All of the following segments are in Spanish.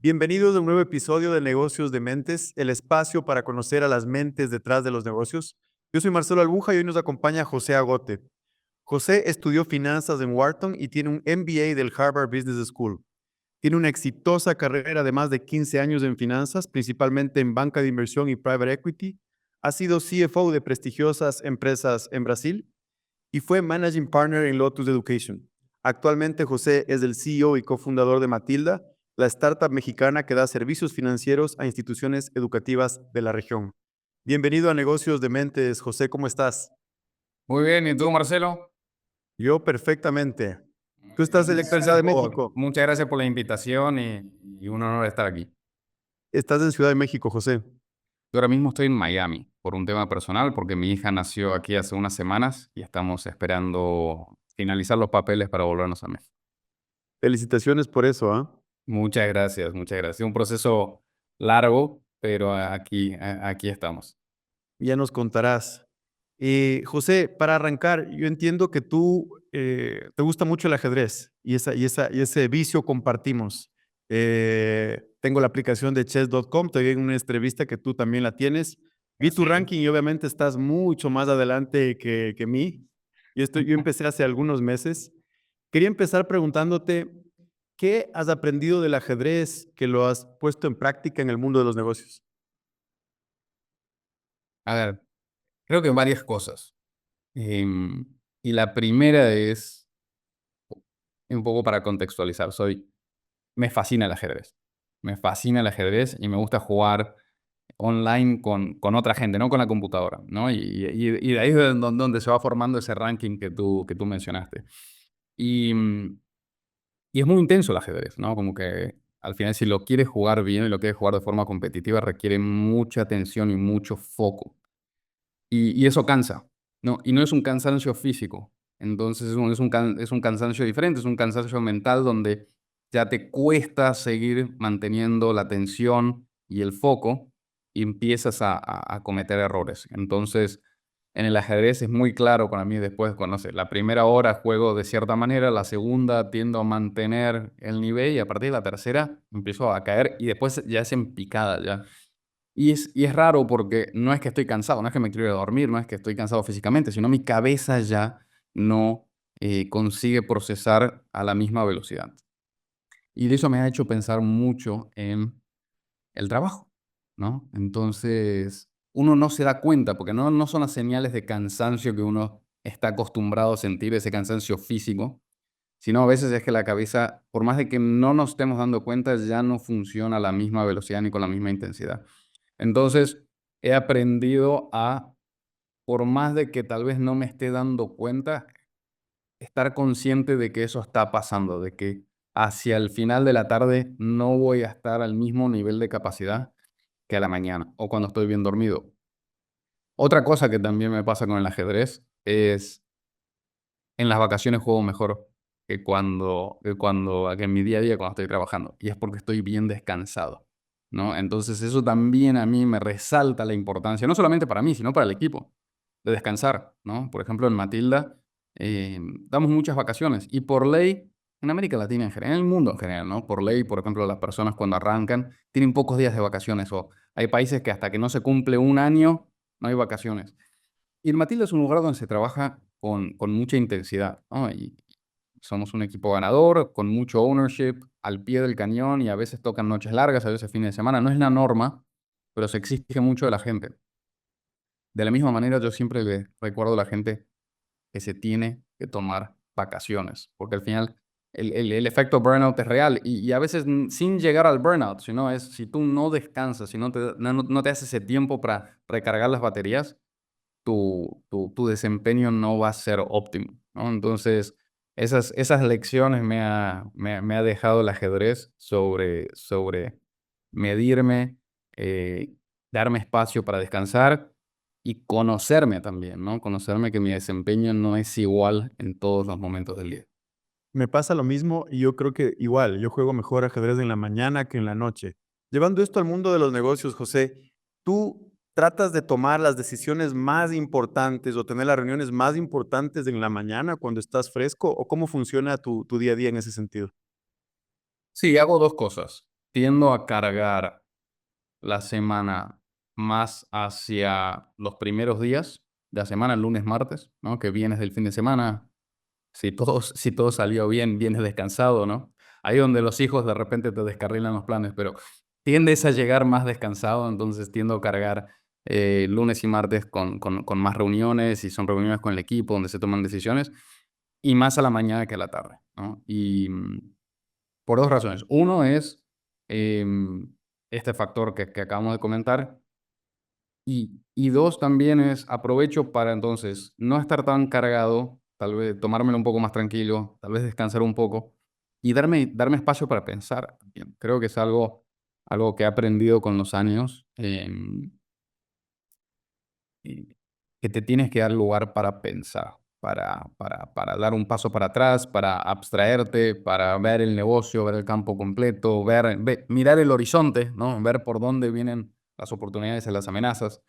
Bienvenidos a un nuevo episodio de Negocios de Mentes, el espacio para conocer a las mentes detrás de los negocios. Yo soy Marcelo Albuja y hoy nos acompaña José Agote. José estudió finanzas en Wharton y tiene un MBA del Harvard Business School. Tiene una exitosa carrera de más de 15 años en finanzas, principalmente en banca de inversión y private equity. Ha sido CFO de prestigiosas empresas en Brasil y fue Managing Partner en Lotus Education. Actualmente José es el CEO y cofundador de Matilda, la startup mexicana que da servicios financieros a instituciones educativas de la región. Bienvenido a Negocios de Mentes, José, ¿cómo estás? Muy bien, ¿y tú, Marcelo? Yo perfectamente. Tú Muy estás bien, en la Ciudad de México. muchas gracias por la invitación y un honor estar aquí. Estás en Ciudad de México, José. Yo ahora mismo estoy en Miami por un tema personal, porque mi hija nació aquí hace unas semanas y estamos esperando finalizar los papeles para volvernos a México. Felicitaciones por eso, ¿ah? Muchas gracias, muchas gracias. Un proceso largo, pero aquí estamos. Ya nos contarás. José, para arrancar, yo entiendo que tú te gusta mucho el ajedrez y ese vicio compartimos. Tengo la aplicación de chess.com, te vi en una entrevista que tú también la tienes. Vi tu Así es. ranking y obviamente estás mucho más adelante que mí. Yo empecé hace algunos meses. Quería empezar preguntándote, ¿qué has aprendido del ajedrez que lo has puesto en práctica en el mundo de los negocios? A ver, creo que varias cosas. Em, y la primera es, un poco para contextualizar, me fascina el ajedrez. Me fascina el ajedrez y me gusta jugar online con otra gente, no con la computadora, ¿no? Y de ahí es donde se va formando ese ranking que tú mencionaste. Y, mm, y es muy intenso el ajedrez, ¿no? Como que al final, si lo quieres jugar bien y lo quieres jugar de forma competitiva, requiere mucha atención y mucho foco. Y eso cansa, ¿no? Y no es un cansancio físico. Entonces es un cansancio diferente, es un cansancio mental donde ya te cuesta seguir manteniendo la atención y el foco y empiezas a cometer errores. Entonces, en el ajedrez es muy claro para mí después, cuando, no sé, la primera hora juego de cierta manera, la segunda tiendo a mantener el nivel y a partir de la tercera empiezo a caer y después ya es en picada, ya. Y es raro porque no es que estoy cansado, no es que me quiero ir a dormir, no es que estoy cansado físicamente, sino mi cabeza ya no consigue procesar a la misma velocidad. Y de eso me ha hecho pensar mucho en el trabajo, ¿no? Entonces, uno no se da cuenta, porque no son las señales de cansancio que uno está acostumbrado a sentir, ese cansancio físico, sino a veces es que la cabeza, por más de que no nos estemos dando cuenta, ya no funciona a la misma velocidad ni con la misma intensidad. Entonces, he aprendido a, por más de que tal vez no me esté dando cuenta, estar consciente de que eso está pasando, de que hacia el final de la tarde no voy a estar al mismo nivel de capacidad que a la mañana o cuando estoy bien dormido. Otra cosa que también me pasa con el ajedrez es en las vacaciones juego mejor que en mi día a día cuando estoy trabajando. Y es porque estoy bien descansado, ¿no? Entonces eso también a mí me resalta la importancia, no solamente para mí, sino para el equipo, de descansar, ¿no? Por ejemplo, en Matilda damos muchas vacaciones y por ley, en América Latina en general, en el mundo en general, ¿no? Por ley, por ejemplo, las personas cuando arrancan tienen pocos días de vacaciones o hay países que hasta que no se cumple un año no hay vacaciones. Y el Matilda es un lugar donde se trabaja con mucha intensidad, ¿no? Y somos un equipo ganador, con mucho ownership, al pie del cañón y a veces tocan noches largas, a veces fines de semana. No es la norma, pero se exige mucho de la gente. De la misma manera, yo siempre le recuerdo a la gente que se tiene que tomar vacaciones, porque al final el efecto burnout es real y a veces sin llegar al burnout, sino es si tú no descansas, si no te haces ese tiempo para recargar las baterías, tu desempeño no va a ser óptimo, ¿no? Entonces, esas lecciones me ha dejado el ajedrez sobre medirme, eh, darme espacio para descansar y conocerme también, ¿no? Conocerme que mi desempeño no es igual en todos los momentos del día. Me pasa lo mismo y yo creo que igual, yo juego mejor ajedrez en la mañana que en la noche. Llevando esto al mundo de los negocios, José, ¿tú tratas de tomar las decisiones más importantes o tener las reuniones más importantes en la mañana cuando estás fresco o cómo funciona tu día a día en ese sentido? Sí, hago dos cosas. tiendo a cargar la semana más hacia los primeros días de la semana, lunes, martes, ¿no? Que vienes del fin de semana, si todo salió bien, vienes descansado, ¿no? Ahí donde los hijos de repente te descarrilan los planes, pero tiendes a llegar más descansado, entonces tiendo a cargar lunes y martes con más reuniones, y son reuniones con el equipo donde se toman decisiones, y más a la mañana que a la tarde, ¿no? Y por dos razones. Uno es este factor que acabamos de comentar, y dos también es aprovecho para entonces no estar tan cargado, tal vez tomármelo un poco más tranquilo, tal vez descansar un poco y darme espacio para pensar también. Creo que es algo que he aprendido con los años, y que te tienes que dar lugar para pensar, para dar un paso para atrás, para abstraerte, para ver el negocio, ver el campo completo, mirar el horizonte, ¿no? Ver por dónde vienen las oportunidades y las amenazas,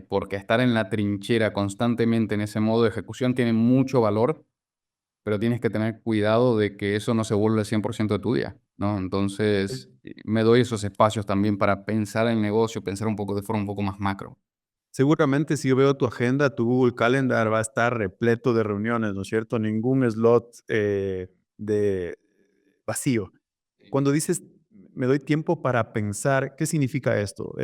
porque estar en la trinchera constantemente en ese modo de ejecución tiene mucho valor, pero tienes que tener cuidado de que eso no se vuelva el 100% de tu día, ¿no? Entonces, me doy esos espacios también para pensar en el negocio, pensar un poco de forma un poco más macro. Seguramente si yo veo tu agenda, tu Google Calendar va a estar repleto de reuniones, ¿no es cierto? Ningún slot de vacío. Cuando dices, me doy tiempo para pensar, ¿qué significa esto?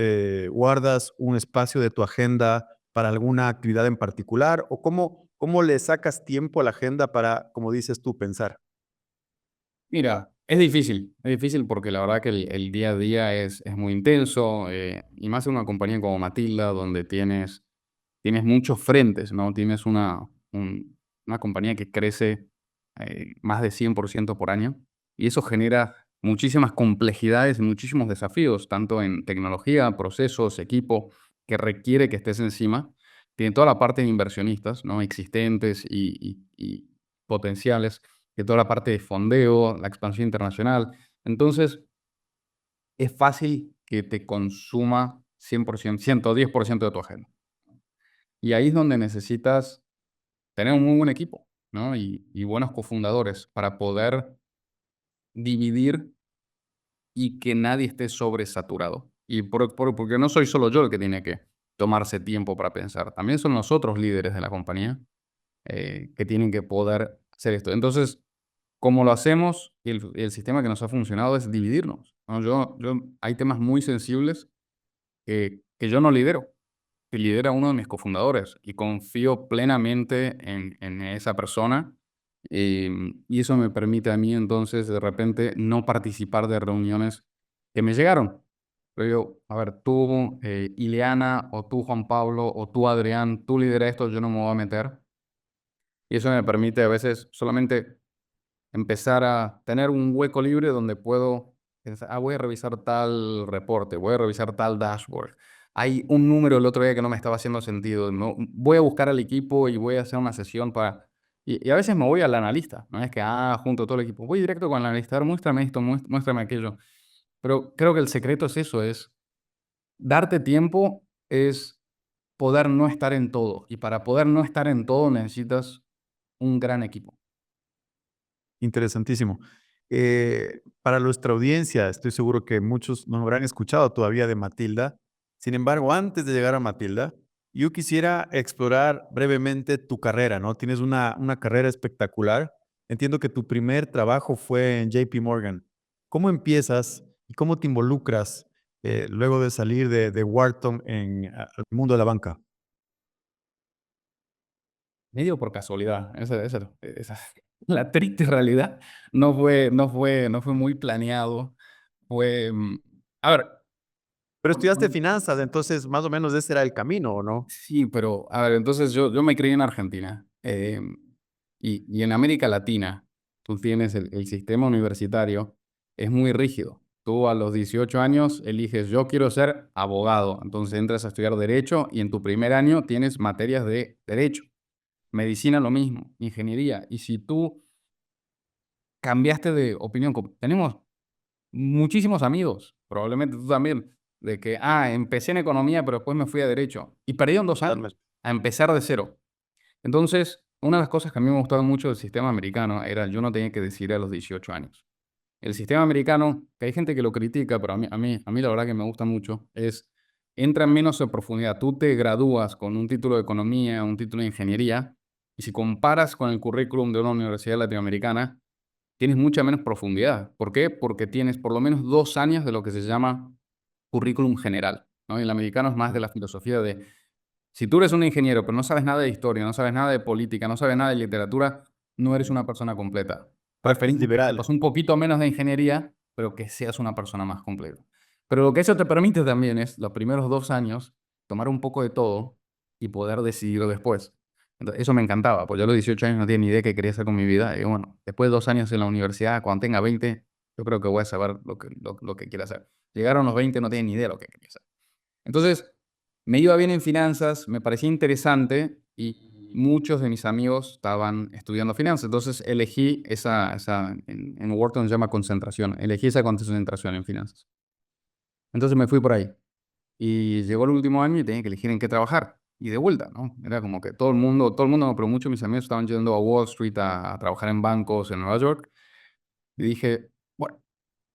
¿Guardas un espacio de tu agenda para alguna actividad en particular? ¿O cómo le sacas tiempo a la agenda para, como dices tú, pensar? Mira, es difícil porque la verdad que el día a día es muy intenso, y más en una compañía como Matilda, donde tienes muchos frentes, ¿no? Tienes una compañía que crece más de 100% por año, y eso genera muchísimas complejidades y muchísimos desafíos, tanto en tecnología, procesos, equipo, que requiere que estés encima. Tiene toda la parte de inversionistas, ¿no? Existentes y potenciales, que toda la parte de fondeo, la expansión internacional. Entonces, es fácil que te consuma 100%, 110% de tu agenda. Y ahí es donde necesitas tener un muy buen equipo, ¿no? Y buenos cofundadores para poder dividir y que nadie esté sobresaturado. Y porque no soy solo yo el que tiene que tomarse tiempo para pensar, también son los otros líderes de la compañía que tienen que poder hacer esto. Entonces, ¿cómo lo hacemos? Y el sistema que nos ha funcionado es dividirnos, ¿no? Hay temas muy sensibles que yo no lidero, que lidera uno de mis cofundadores, y confío plenamente en esa persona, y eso me permite a mí entonces de repente no participar de reuniones que me llegaron. Pero yo, a ver, tú, Ileana, o tú, Juan Pablo, o tú, Adrián, tú lidera esto, yo no me voy a meter. Y eso me permite a veces solamente empezar a tener un hueco libre donde puedo pensar, voy a revisar tal reporte, voy a revisar tal dashboard. Hay un número el otro día que no me estaba haciendo sentido. Voy a buscar al equipo y voy a hacer una sesión para... Y a veces me voy al analista, no es que, junto a todo el equipo. Voy directo con el analista, a ver, muéstrame esto, muéstrame aquello. Pero creo que el secreto es eso, es darte tiempo, es poder no estar en todo. Y para poder no estar en todo necesitas un gran equipo. Interesantísimo. Para nuestra audiencia, estoy seguro que muchos no habrán escuchado todavía de Matilda. Sin embargo, antes de llegar a Matilda, yo quisiera explorar brevemente tu carrera, ¿no? Tienes una carrera espectacular. Entiendo que tu primer trabajo fue en JP Morgan. ¿Cómo empiezas y cómo te involucras luego de salir de Wharton al mundo de la banca? Medio por casualidad, esa la triste realidad. No fue muy planeado. Fue, a ver, Pero por estudiaste por finanzas, entonces más o menos ese era el camino, ¿o no? sí, pero, a ver, entonces yo me crié en Argentina, y en América Latina, tú tienes el sistema universitario, es muy rígido. Tú a los 18 años eliges, yo quiero ser abogado, entonces entras a estudiar derecho y en tu primer año tienes materias de derecho. Medicina lo mismo, ingeniería. Y si tú cambiaste de opinión, tenemos muchísimos amigos, probablemente tú también, de que, empecé en economía, pero después me fui a derecho. Y perdieron 2 años a empezar de cero. Entonces, una de las cosas que a mí me gustaba mucho del sistema americano era yo no tenía que decidir a los 18 años. el sistema americano, que hay gente que lo critica, pero a mí la verdad que me gusta mucho, es entra menos en profundidad. Tú te gradúas con un título de economía, un título de ingeniería, y si comparas con el currículum de una universidad latinoamericana, tienes mucha menos profundidad. ¿Por qué? Porque tienes por lo menos 2 años de lo que se llama currículum general, ¿no? Y el americano es más de la filosofía de, si tú eres un ingeniero, pero no sabes nada de historia, no sabes nada de política, no sabes nada de literatura, no eres una persona completa. Es Preferimos que liberal. sepas un poquito menos de ingeniería, pero que seas una persona más completa. Pero lo que eso te permite también es, los primeros 2 años, tomar un poco de todo y poder decidir después. Entonces, eso me encantaba, pues yo a los 18 años no tenía ni idea qué quería hacer con mi vida. Y bueno, después de 2 años en la universidad, cuando tenga 20, yo creo que voy a saber lo que quiero hacer. Llegaron los 20, no tenía ni idea de lo que quería hacer. Entonces, me iba bien en finanzas, me parecía interesante y muchos de mis amigos estaban estudiando finanzas. Entonces, elegí en Wharton se llama concentración, elegí esa concentración en finanzas. Entonces me fui por ahí. Y llegó el último año y tenía que elegir en qué trabajar. Y de vuelta, ¿no? Era como que todo el mundo, no, pero muchos de mis amigos estaban yendo a Wall Street a trabajar en bancos en Nueva York. Y dije, bueno,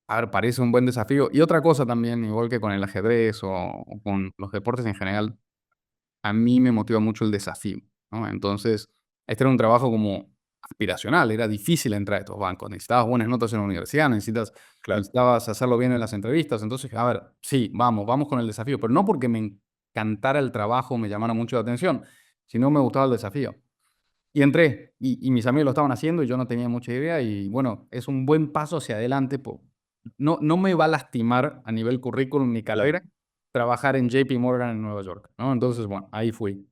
a ver, parece un buen desafío. Y otra cosa también, igual que con el ajedrez o con los deportes en general, a mí me motiva mucho el desafío, ¿no? Entonces, este era un trabajo como aspiracional, era difícil entrar a estos bancos, necesitabas buenas notas en la universidad, Claro. necesitabas hacerlo bien en las entrevistas. Entonces, a ver, sí, vamos con el desafío, pero no porque me encantara el trabajo, me llamara mucho la atención, sino me gustaba el desafío. Y entré, y mis amigos lo estaban haciendo y yo no tenía mucha idea, y bueno, es un buen paso hacia adelante. No me va a lastimar a nivel currículum ni Claro. carrera trabajar en JP Morgan en Nueva York, ¿no? Entonces, bueno, ahí fui.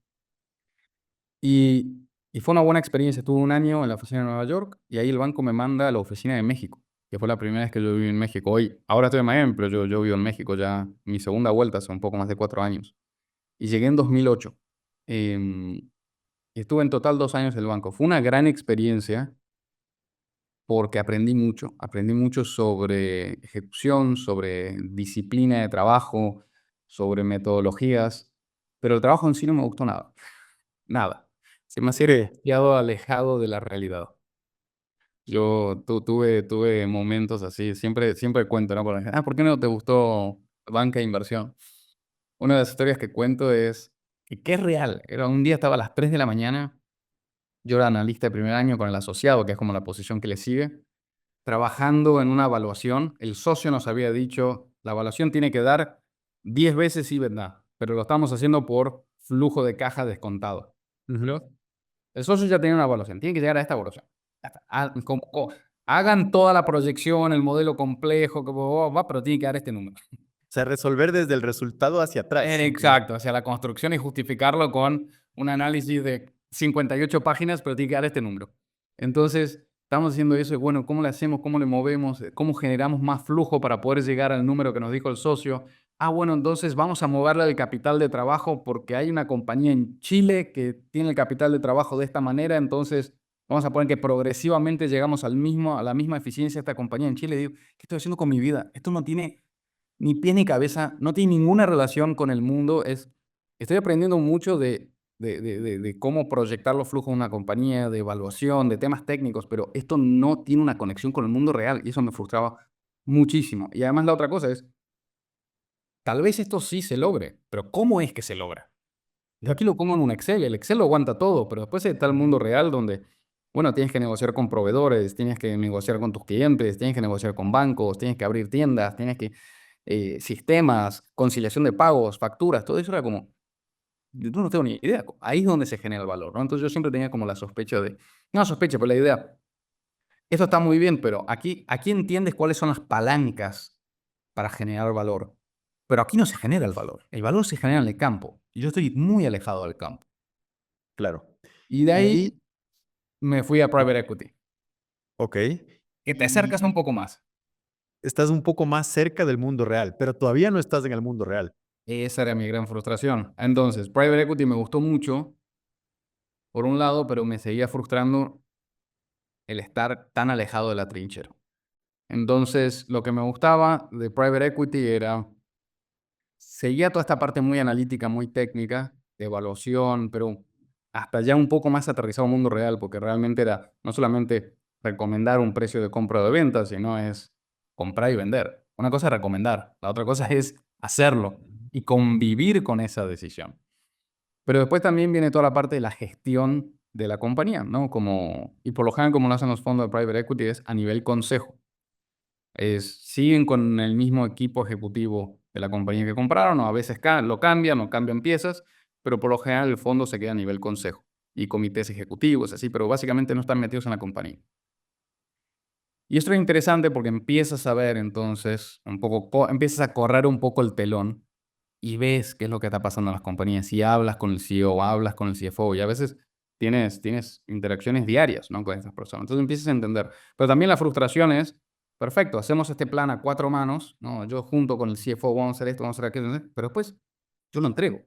Y fue una buena experiencia. Estuve un año en la oficina de Nueva York y ahí el banco me manda a la oficina de México, que fue la primera vez que yo viví en México. Ahora estoy en Miami, pero yo vivo en México ya mi segunda vuelta, hace un poco más de 4 años. Y llegué en 2008. Y estuve en total 2 años en el banco. Fue una gran experiencia porque aprendí mucho sobre ejecución, sobre disciplina de trabajo, sobre metodologías, pero el trabajo en sí no me gustó nada, nada. Se me hacía ¿Qué? demasiado alejado de la realidad. Yo tuve momentos así, siempre cuento, ¿no? ¿Por qué no te gustó banca e inversión? Una de las historias que cuento es que es real. Un día estaba a las 3 de la mañana, yo era analista de primer año con el asociado, que es como la posición que le sigue, trabajando en una evaluación. El socio nos había dicho, la evaluación tiene que dar 10 veces EBITDA, pero lo estamos haciendo por flujo de caja descontado. Ujú. ¿Pero? El socio ya tenía una evaluación, tiene que llegar a esta evaluación. Ya está. Hagan toda la proyección, el modelo complejo, pero tiene que dar este número. O sea, resolver desde el resultado hacia atrás. Exacto, hacia la construcción y justificarlo con un análisis de 58 páginas, pero tiene que dar este número. Entonces, estamos haciendo eso y bueno, ¿cómo le hacemos? ¿Cómo le movemos? ¿Cómo generamos más flujo para poder llegar al número que nos dijo el socio? Bueno, entonces vamos a moverle el capital de trabajo porque hay una compañía en Chile que tiene el capital de trabajo de esta manera, entonces vamos a poner que progresivamente llegamos a la misma eficiencia de esta compañía en Chile. Y digo, ¿qué estoy haciendo con mi vida? Esto no tiene ni pie ni cabeza, no tiene ninguna relación con el mundo. Estoy aprendiendo mucho de cómo proyectar los flujos de una compañía, de evaluación, de temas técnicos, pero esto no tiene una conexión con el mundo real y eso me frustraba muchísimo. Y además la otra cosa es, tal vez esto sí se logre, pero ¿cómo es que se logra? Yo aquí lo pongo en un Excel, el Excel lo aguanta todo, pero después está el mundo real donde, bueno, tienes que negociar con proveedores, tienes que negociar con tus clientes, tienes que negociar con bancos, tienes que abrir tiendas, tienes que sistemas, conciliación de pagos, facturas, todo eso era como, yo no tengo ni idea. Ahí es donde se genera el valor, ¿no? Entonces yo siempre tenía como la sospecha no sospecha, pero la idea, esto está muy bien, pero aquí entiendes cuáles son las palancas para generar valor. Pero aquí no se genera el valor se genera en el campo. Y yo estoy muy alejado del campo. Claro. Y de Y ahí, ahí me fui a private equity, ok. que te acercas un Y poco más. estás un poco más cerca del mundo real, pero todavía no estás en el mundo real. Esa era mi gran frustración. Entonces, private equity me gustó mucho, por un lado, pero me seguía frustrando el estar tan alejado de la trinchera. Entonces, lo que me gustaba de private equity era, seguía toda esta parte muy analítica, muy técnica, de evaluación, pero hasta ya un poco más aterrizado al mundo real, porque realmente era no solamente recomendar un precio de compra o de venta, sino es comprar y vender. Una cosa es recomendar, la otra cosa es hacerlo y convivir con esa decisión. Pero después también viene toda la parte de la gestión de la compañía, ¿no? Y por lo general, como lo hacen los fondos de private equity, es a nivel consejo. Siguen con el mismo equipo ejecutivo de la compañía que compraron, o a veces lo cambian o cambian piezas, pero por lo general el fondo se queda a nivel consejo y comités ejecutivos, así, pero básicamente no están metidos en la compañía. Y esto es interesante porque empiezas a ver entonces un poco, empiezas a correr un poco el telón y ves qué es lo que está pasando en las compañías. Y hablas con el CEO, hablas con el CFO, y a veces tienes interacciones diarias, ¿no?, con estas personas. Entonces empiezas a entender. Pero también la frustración es, perfecto, hacemos este plan a 4 manos, ¿no? Yo junto con el CFO vamos a hacer esto, vamos a hacer aquello, pero después yo lo entrego.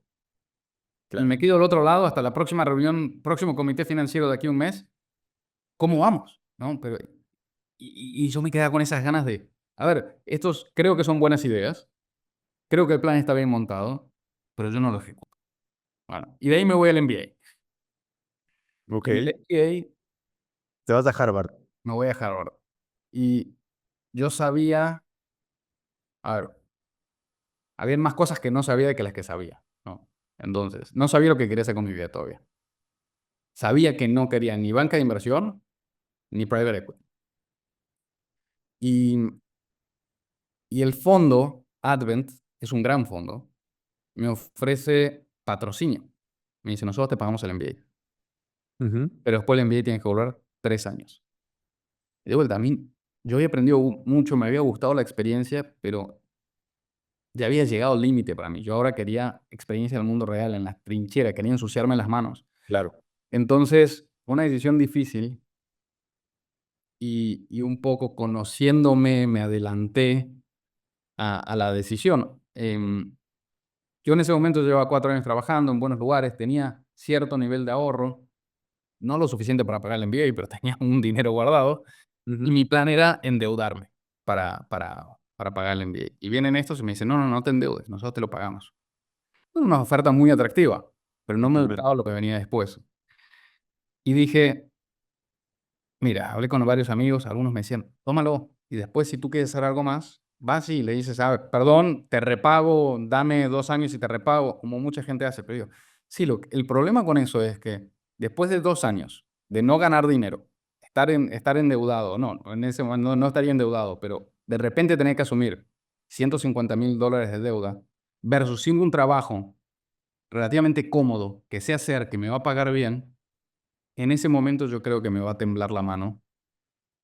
Y me quedo del otro lado hasta la próxima reunión, próximo comité financiero de aquí a un mes. ¿Cómo vamos? ¿No? Pero, y yo me quedaba con esas ganas de, a ver, estos creo que son buenas ideas, creo que el plan está bien montado, pero yo no lo ejecuto. Bueno, y de ahí me voy al MBA. Ok. Y del MBA Te vas a Harvard. me voy a Harvard. Y yo sabía, a ver, había más cosas que no sabía de que las que sabía, ¿no? Entonces, no sabía lo que quería hacer con mi vida todavía. Sabía que no quería ni banca de inversión ni private equity. Y, y el fondo, Advent, es un gran fondo, me ofrece patrocinio. Me dice, nosotros te pagamos el MBA, Ujú. pero después el MBA tiene que volver 3 años. Y de vuelta, a mí, yo había aprendido mucho, me había gustado la experiencia, pero ya había llegado al límite para mí. Yo ahora quería experiencia en el mundo real, en la trinchera, quería ensuciarme las manos. Claro. Entonces, una decisión difícil y un poco conociéndome, me adelanté a la decisión. Yo en ese momento llevaba 4 años trabajando en buenos lugares, tenía cierto nivel de ahorro, no lo suficiente para pagar el MBA, pero tenía un dinero guardado. Y Ujú. mi plan era endeudarme para pagar el MBA. Y vienen estos y me dicen, no, no, no te endeudes, nosotros te lo pagamos. Una oferta muy atractiva, pero no me Totalmente. gustaba lo que venía después. Y dije, mira, hablé con varios amigos, algunos me decían, tómalo, y después si tú quieres hacer algo más, vas y le dices, perdón, te repago, dame 2 años y te repago, como mucha gente hace. Pero yo, sí, el problema con eso es que después de 2 años de no ganar dinero, estar endeudado, no, en ese momento no estaría endeudado, pero de repente tener que asumir $150,000 de deuda versus sin un trabajo relativamente cómodo, que sé hacer, que me va a pagar bien, en ese momento yo creo que me va a temblar la mano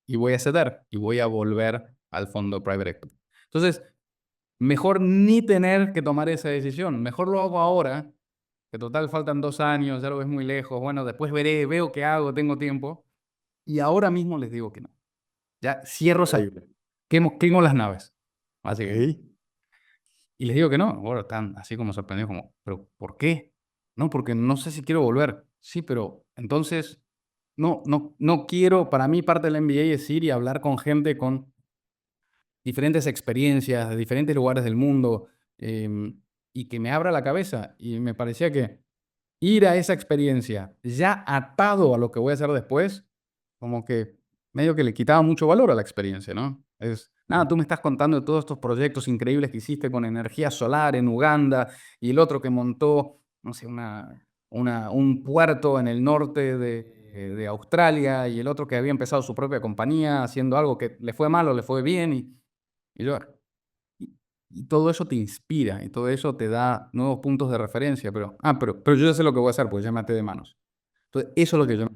y voy a ceder y voy a volver al fondo private equity. Entonces, mejor ni tener que tomar esa decisión. Mejor lo hago ahora, que total faltan 2 años, ya lo ves muy lejos. Bueno, después veré, veo qué hago, tengo tiempo. Y ahora mismo les digo que no. Ya cierro, Increíble. quemo las naves, Ok. básicamente. Y les digo que no. Bueno, están así como sorprendidos, como, ¿pero por qué? No, porque no sé si quiero volver. Sí, pero entonces, no quiero, para mí parte del MBA es ir y hablar con gente con diferentes experiencias de diferentes lugares del mundo, em, y que me abra la cabeza. Y me parecía que ir a esa experiencia ya atado a lo que voy a hacer después, como que medio que le quitaba mucho valor a la experiencia, ¿no? Nada, Ujú. tú me estás contando de todos estos proyectos increíbles que hiciste con energía solar en Uganda y el otro que montó, no sé, un puerto en el norte de Australia y el otro que había empezado su propia compañía haciendo algo que le fue mal o le fue bien y yo, y y todo eso te inspira, y todo eso te da nuevos puntos de referencia, pero yo ya sé lo que voy a hacer, porque ya me até de manos. Entonces, eso es lo que yo.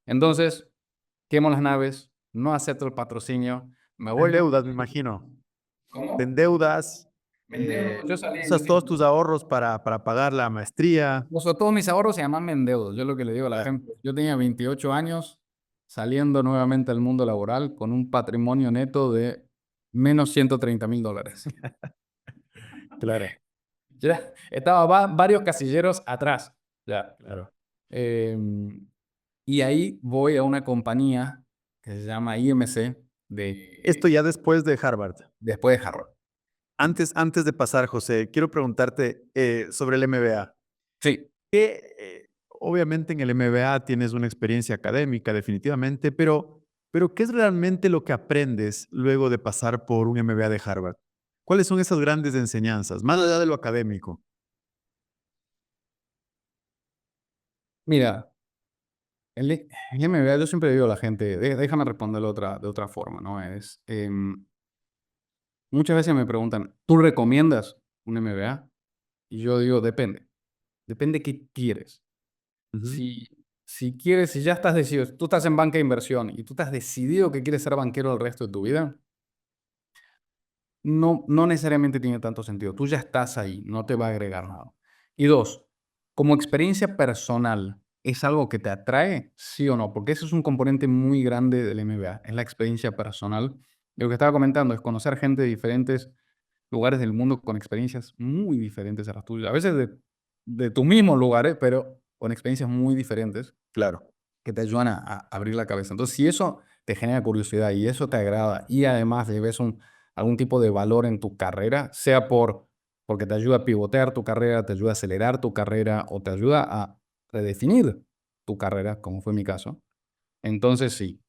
Entonces, quemo las naves, no acepto el patrocinio, me Te voy. endeudas, me imagino. Te ¿Cómo? endeudas, Me endeudo, yo salí, yo usas todos tus ahorros para pagar la maestría. uso todos mis ahorros y además me endeudo. Yo lo que le digo a la Ah, gente, yo tenía 28 años saliendo nuevamente al mundo laboral con un patrimonio neto de menos $130,000. claro, Ya, estaba varios casilleros atrás. Ya. claro. Em, y ahí voy a una compañía que se llama IMC Esto ya después de Harvard. después de Harvard. Antes de pasar, José, quiero preguntarte sobre el MBA. Sí, Obviamente en el MBA tienes una experiencia académica, definitivamente, pero Pero, ¿qué es realmente lo que aprendes luego de pasar por un MBA de Harvard? ¿Cuáles son esas grandes enseñanzas, más allá de lo académico? Mira, el MBA, yo siempre digo a la gente, déjame responderlo de otra forma, ¿no? Muchas veces me preguntan, ¿tú recomiendas un MBA? Y yo digo, depende qué quieres. Ujú, Si, si quieres, si ya estás decidido, tú estás en banca de inversión y tú estás decidido que quieres ser banquero el resto de tu vida, no necesariamente tiene tanto sentido. Tú ya estás ahí, no te va a agregar nada. Y dos, como experiencia personal, ¿es algo que te atrae? Sí o no, porque ese es un componente muy grande del MBA, es la experiencia personal. Lo que estaba comentando es conocer gente de diferentes lugares del mundo con experiencias muy diferentes a las tuyas. A veces de tus mismos lugares, pero con experiencias muy diferentes claro. que te ayudan a abrir la cabeza. Entonces, si eso te genera curiosidad y eso te agrada y además le ves algún tipo de valor en tu carrera, sea porque te ayuda a pivotear tu carrera, te ayuda a acelerar tu carrera o te ayuda a redefinir tu carrera, como fue mi caso, entonces sí.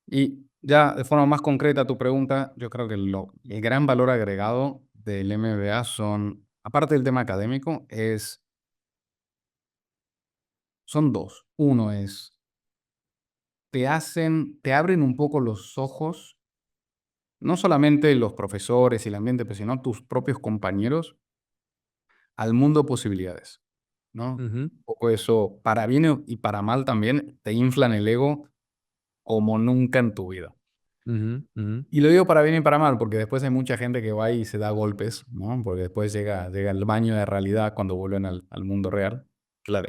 Y ya de forma más concreta a tu pregunta, yo creo que el gran valor agregado del MBA son, aparte del tema académico, son dos. Uno es te abren un poco los ojos, no solamente los profesores y el ambiente, pero sino tus propios compañeros al mundo de posibilidades, ¿no? Ujú, Un poco eso, para bien y para mal también, te inflan el ego como nunca en tu vida. ujú, ujú. Y lo digo para bien y para mal, porque después hay mucha gente que va y se da golpes, ¿no? Porque después llega el baño de realidad cuando vuelven al mundo real. Claro.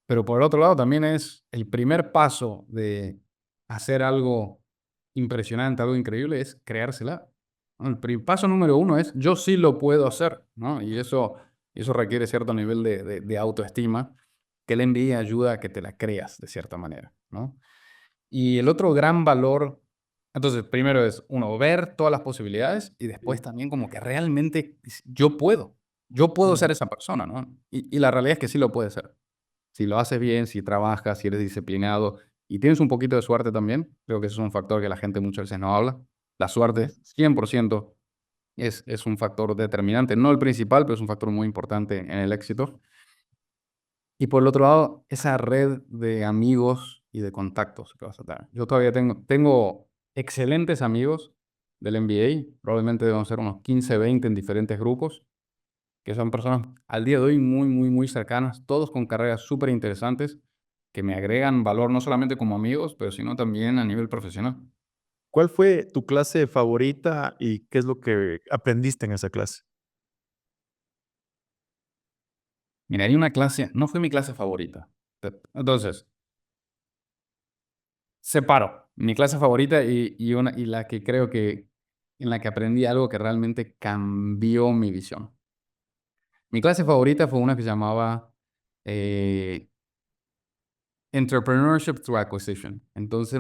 Pero por otro lado también es el primer paso de hacer algo impresionante, algo increíble, es creársela, ¿no? Paso número uno es, yo sí lo puedo hacer, ¿no? Y eso requiere cierto nivel de autoestima, que el MBA ayuda a que te la creas de cierta manera, ¿no? Y el otro gran valor, entonces, primero es, uno, ver todas las posibilidades y después Sí. también como que realmente yo puedo ser Ujú. esa persona, ¿no? Y la realidad es que sí lo puedes ser. Si lo haces bien, si trabajas, si eres disciplinado y tienes un poquito de suerte también, creo que eso es un factor que la gente muchas veces no habla. La suerte, 100%, es un factor determinante, no el principal, pero es un factor muy importante en el éxito. Y por el otro lado, esa red de amigos y de contactos que vas a tener. Yo todavía tengo excelentes amigos del MBA, probablemente deben ser unos 15, 20 en diferentes grupos, que son personas al día de hoy muy, muy, muy cercanas, todos con carreras súper interesantes, que me agregan valor no solamente como amigos, pero sino también a nivel profesional. ¿Cuál fue tu clase favorita y qué es lo que aprendiste en esa clase? Mira, hay una clase, no fue mi clase favorita. Entonces, separo mi clase favorita y la que creo que en la que aprendí algo que realmente cambió mi visión. Mi clase favorita fue una que se llamaba eh, Entrepreneurship Through Acquisition. Entonces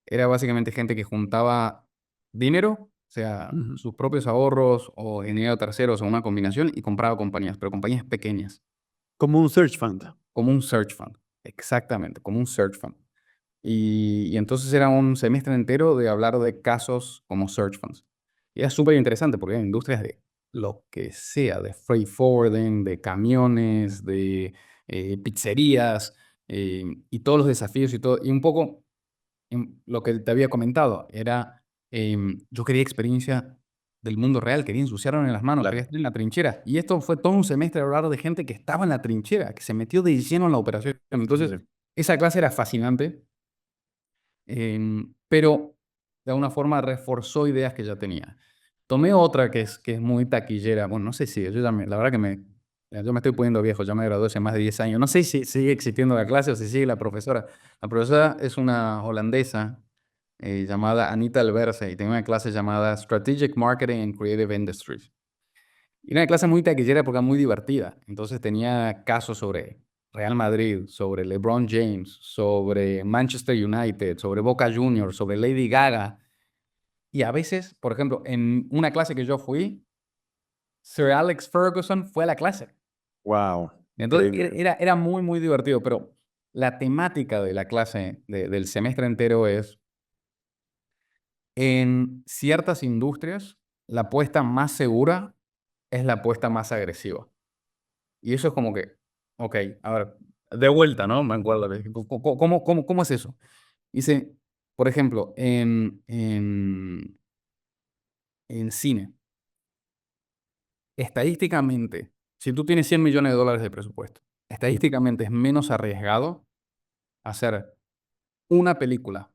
era básicamente gente que juntaba dinero, o sea, Ujú. sus propios ahorros o dinero de terceros o una combinación y compraba compañías, pero compañías pequeñas, Como un search fund. como un search fund. Exactamente, como un search fund. Y entonces era un semestre entero de hablar de casos como search funds. Y era súper interesante porque eran industrias de lo que sea, de freight forwarding, de camiones, de pizzerías, y todos los desafíos y todo. Y un poco lo que te había comentado era, yo quería experiencia del mundo real, quería ensuciarme en las manos, quería Claro. estar en la trinchera. Y esto fue todo un semestre de hablar de gente que estaba en la trinchera, que se metió de lleno en la operación. Entonces, Sí. esa clase era fascinante. Pero de alguna forma reforzó ideas que ya tenía. Tomé otra que es muy taquillera. Bueno, no sé si, la verdad que yo me estoy poniendo viejo, ya me gradué hace más de 10 años. No sé si sigue existiendo la clase o si sigue la profesora. La profesora es una holandesa llamada Anita Alberse y tiene una clase llamada Strategic Marketing and Creative Industries. Y era una clase muy taquillera porque era muy divertida. Entonces tenía casos sobre Real Madrid, sobre LeBron James, sobre Manchester United, sobre Boca Juniors, sobre Lady Gaga. Y a veces, por ejemplo, en una clase que yo fui, Sir Alex Ferguson fue a la clase. Wow, Entonces increíble. era muy, muy divertido, pero la temática de la clase del semestre entero es, en ciertas industrias, la apuesta más segura es la apuesta más agresiva. Y eso es como que, ok, a ver, de vuelta, ¿no? Me acuerdo, ¿cómo es eso? Dice, por ejemplo, en cine, estadísticamente, si tú tienes $100 millones de presupuesto, estadísticamente es menos arriesgado hacer una película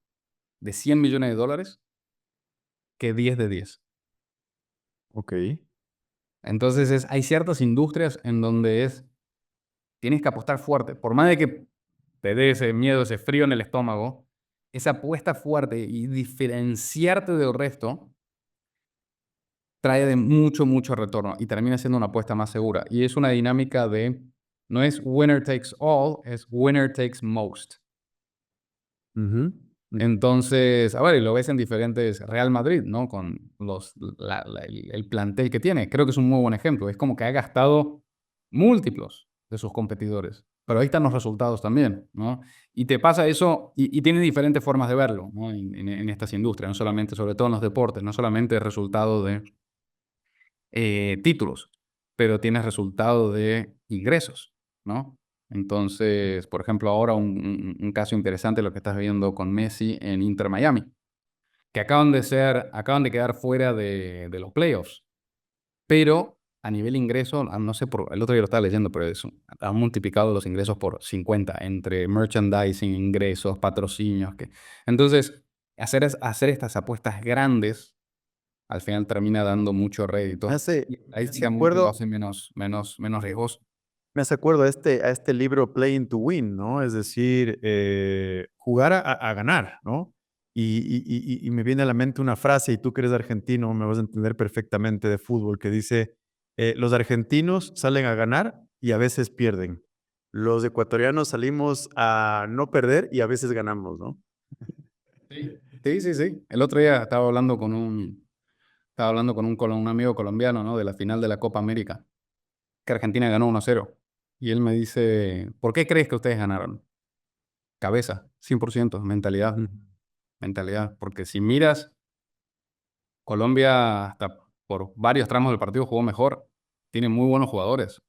de $100 millones que 10 de 10. Ok. Entonces hay ciertas industrias en donde tienes que apostar fuerte. Por más de que te dé ese miedo, ese frío en el estómago, esa apuesta fuerte y diferenciarte del resto trae de mucho, mucho retorno y termina siendo una apuesta más segura. Y es una dinámica no es winner takes all, es winner takes most. Ujú. Entonces, a ver, y lo ves en diferentes Real Madrid, ¿no? Con el plantel que tiene. Creo que es un muy buen ejemplo. Es como que ha gastado múltiplos de sus competidores. Pero ahí están los resultados también, ¿no? Y te pasa eso, y tienes diferentes formas de verlo, ¿no? En estas industrias, no solamente, sobre todo en los deportes, no solamente el resultado de títulos, pero tienes resultado de ingresos, ¿no? Entonces, por ejemplo, ahora un caso interesante lo que estás viendo con Messi en Inter Miami, que acaban de quedar fuera de los playoffs, pero a nivel ingreso, no sé, el otro día lo estaba leyendo, pero han multiplicado los ingresos por 50 entre merchandising, ingresos, patrocinios. Entonces, hacer estas apuestas grandes al final termina dando mucho Me rédito. hace, Y ahí me sí hace a muchos lo acuerdo, hace menos riesgoso. me hace acuerdo a este libro Playing to Win, ¿no? Es decir, jugar a ganar, ¿no? Y me viene a la mente una frase, y tú que eres argentino me vas a entender perfectamente de fútbol, que dice, los argentinos salen a ganar y a veces pierden. Los ecuatorianos salimos a no perder y a veces ganamos, ¿no? Sí, sí, sí, sí. El otro día estaba hablando con un amigo colombiano, ¿no? De la final de la Copa América, que Argentina ganó 1-0. Y él me dice, ¿por qué crees que ustedes ganaron? Cabeza, 100%, mentalidad, Ujú. mentalidad. Porque si miras, Colombia hasta por varios tramos del partido jugó mejor. Tiene muy buenos jugadores.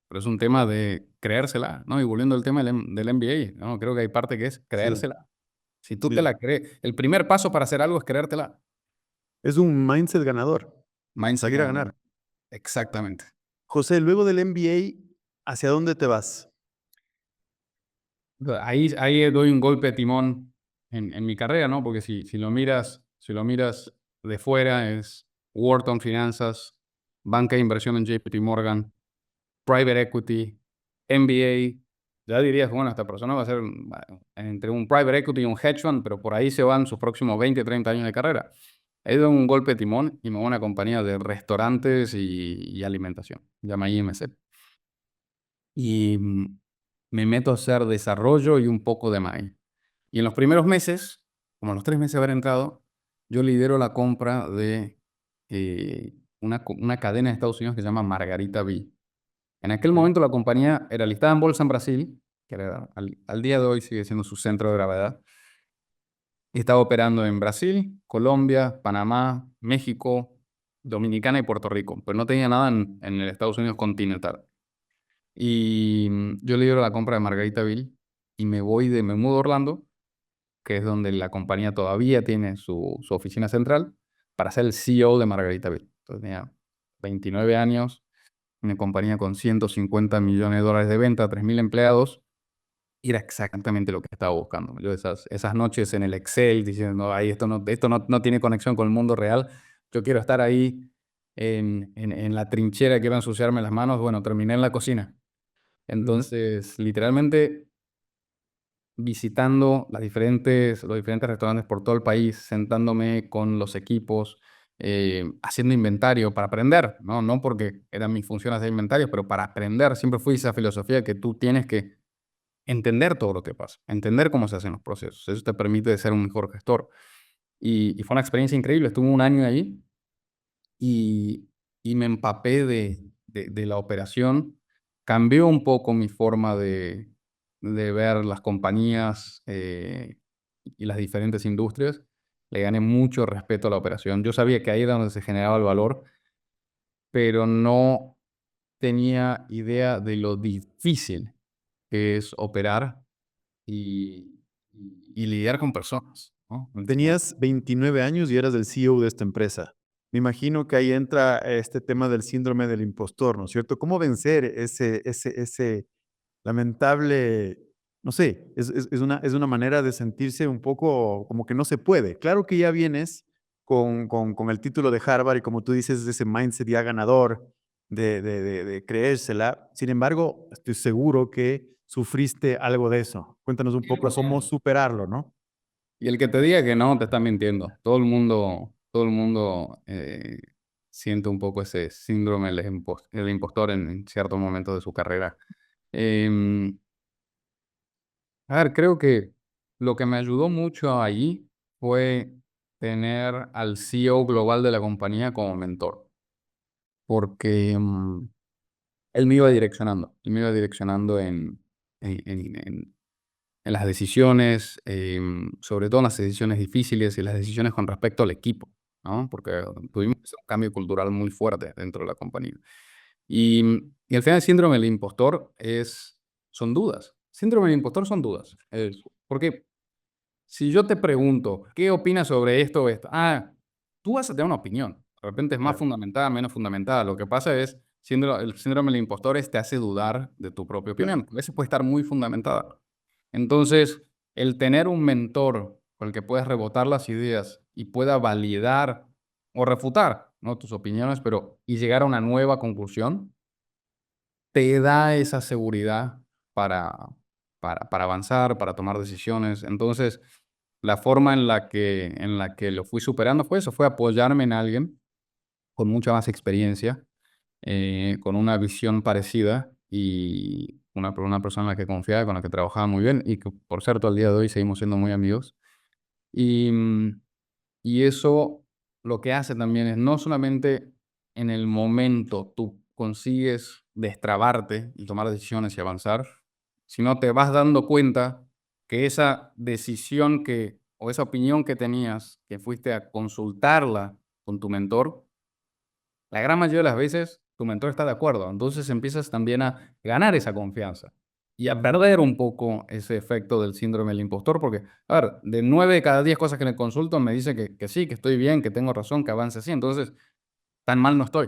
Pero es un tema de creérsela, ¿no? Y volviendo al tema del NBA, ¿no? Creo que hay parte que es Sí. creérsela. Si tú te la crees, el primer paso para hacer algo es creértela. Es un mindset ganador, Mindset salir a ganador. ganar. Exactamente. José, luego del NBA, ¿hacia dónde te vas? Ahí doy un golpe de timón en mi carrera, ¿no? Porque si lo miras de fuera es Wharton Finanzas, banca de inversión en JP Morgan, private equity, MBA. Ya dirías, bueno, esta persona va a ser entre un private equity y un hedge fund, pero por ahí se van sus próximos 20, 30 años de carrera. He dado un golpe de timón y me voy a una compañía de restaurantes y alimentación, llama IMC. Y me meto a hacer desarrollo y un poco de MAI. Y en los primeros meses, como a los 3 meses de haber entrado, yo lidero la compra de una cadena de Estados Unidos que se llama Margarita Bee. En aquel Ok. momento la compañía era listada en bolsa en Brasil, que al día de hoy sigue siendo su centro de gravedad, y estaba operando en Brasil, Colombia, Panamá, México, Dominicana y Puerto Rico, pero no tenía nada en el Estados Unidos continental. Y yo lidero la compra de Margaritaville y me mudo a Orlando, que es donde la compañía todavía tiene su oficina central, para ser el CEO de Margaritaville. Entonces tenía 29 años, una compañía con $150 millones de venta, 3.000 empleados, y era exactamente lo que estaba buscando. Yo esas noches en el Excel diciendo, ay, esto no tiene conexión con el mundo real, yo quiero estar ahí en la trinchera, quiero ensuciarme las manos, bueno, terminé en la cocina. Ujú. Entonces, literalmente visitando los diferentes restaurantes por todo el país, sentándome con los equipos, haciendo inventario para aprender, ¿no? No porque eran mis funciones de inventario, pero para aprender. Siempre fui esa filosofía que tú tienes que entender todo lo que pasa, entender cómo se hacen los procesos. Eso te permite ser un mejor gestor. Y fue una experiencia increíble. Estuve un año ahí y, y me empapé de la operación. Cambió un poco mi forma de ver las compañías y las diferentes industrias, le gané mucho respeto a la operación. Yo sabía que ahí era donde se generaba el valor, pero no tenía idea de lo difícil que es operar y, y lidiar con personas, ¿no? Tenías 29 años y eras el CEO de esta empresa. Me imagino que ahí entra este tema del síndrome del impostor, ¿no es cierto? ¿Cómo vencer ese lamentable, no sé, es una manera de sentirse un poco como que no se puede? Claro que ya vienes con el título de Harvard y como tú dices, ese mindset ya ganador de creérsela. Sin embargo, estoy seguro que sufriste algo de eso. Cuéntanos un poco cómo 100%. superarlo, ¿no? Y el que te diga que no, te está mintiendo. Todo el mundo siente un poco ese síndrome del impostor en cierto momento de su carrera. Em, a ver, creo que lo que me ayudó mucho allí fue tener al CEO global de la compañía como mentor, porque él me iba direccionando en las decisiones, sobre todo en las decisiones difíciles y las decisiones con respecto al equipo, ¿no? Porque tuvimos que hacer un cambio cultural muy fuerte dentro de la compañía. Y al final el síndrome del impostor son dudas. Síndrome del impostor son dudas. Porque si yo te pregunto, ¿qué opinas sobre esto o esto? Tú vas a tener una opinión. De repente es más Claro. fundamentada, menos fundamentada. Lo que pasa es, el síndrome del impostor te hace dudar de tu propia Claro. opinión. A veces puede estar muy fundamentada. Entonces, el tener un mentor con el que puedas rebotar las ideas y pueda validar o refutar, ¿no?, tus opiniones, y llegar a una nueva conclusión, te da esa seguridad para, para avanzar, para tomar decisiones. Entonces, la forma en la que lo fui superando fue eso, fue apoyarme en alguien con mucha más experiencia, con una visión parecida y una persona en la que confiaba, con la que trabajaba muy bien y que, por cierto, al día de hoy seguimos siendo muy amigos. Y, y eso lo que hace también es no solamente en el momento tú consigues destrabarte y tomar decisiones y avanzar, sino te vas dando cuenta que esa decisión o esa opinión que tenías, que fuiste a consultarla con tu mentor, la gran mayoría de las veces tu mentor está de acuerdo. Entonces empiezas también a ganar esa confianza y a perder un poco ese efecto del síndrome del impostor, porque, a ver, de 9 de cada 10 cosas que le consulto me dice que sí, que estoy bien, que tengo razón, que avance así. Entonces, tan mal no estoy.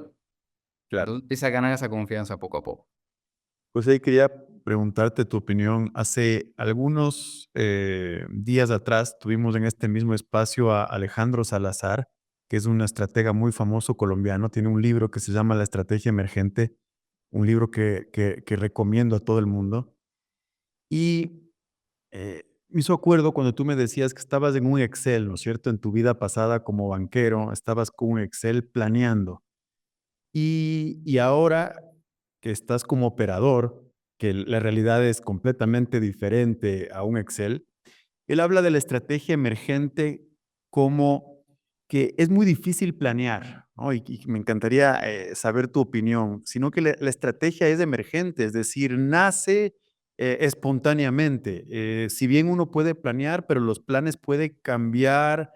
Claro. Entonces empieza a ganar esa confianza poco a poco. Pues ahí quería preguntarte tu opinión. Hace algunos días atrás tuvimos en este mismo espacio a Alejandro Salazar, que es un estratega muy famoso colombiano. Tiene un libro que se llama La Estrategia Emergente, un libro que recomiendo a todo el mundo. Y me hizo acuerdo cuando tú me decías que estabas en un Excel, ¿no es cierto? En tu vida pasada como banquero, estabas con un Excel planeando. Y ahora que estás como operador, que la realidad es completamente diferente a un Excel, él habla de la estrategia emergente como que es muy difícil planear, ¿no? Y me encantaría saber tu opinión, sino que la estrategia es emergente, es decir, nace espontáneamente. Si bien uno puede planear, pero los planes pueden cambiar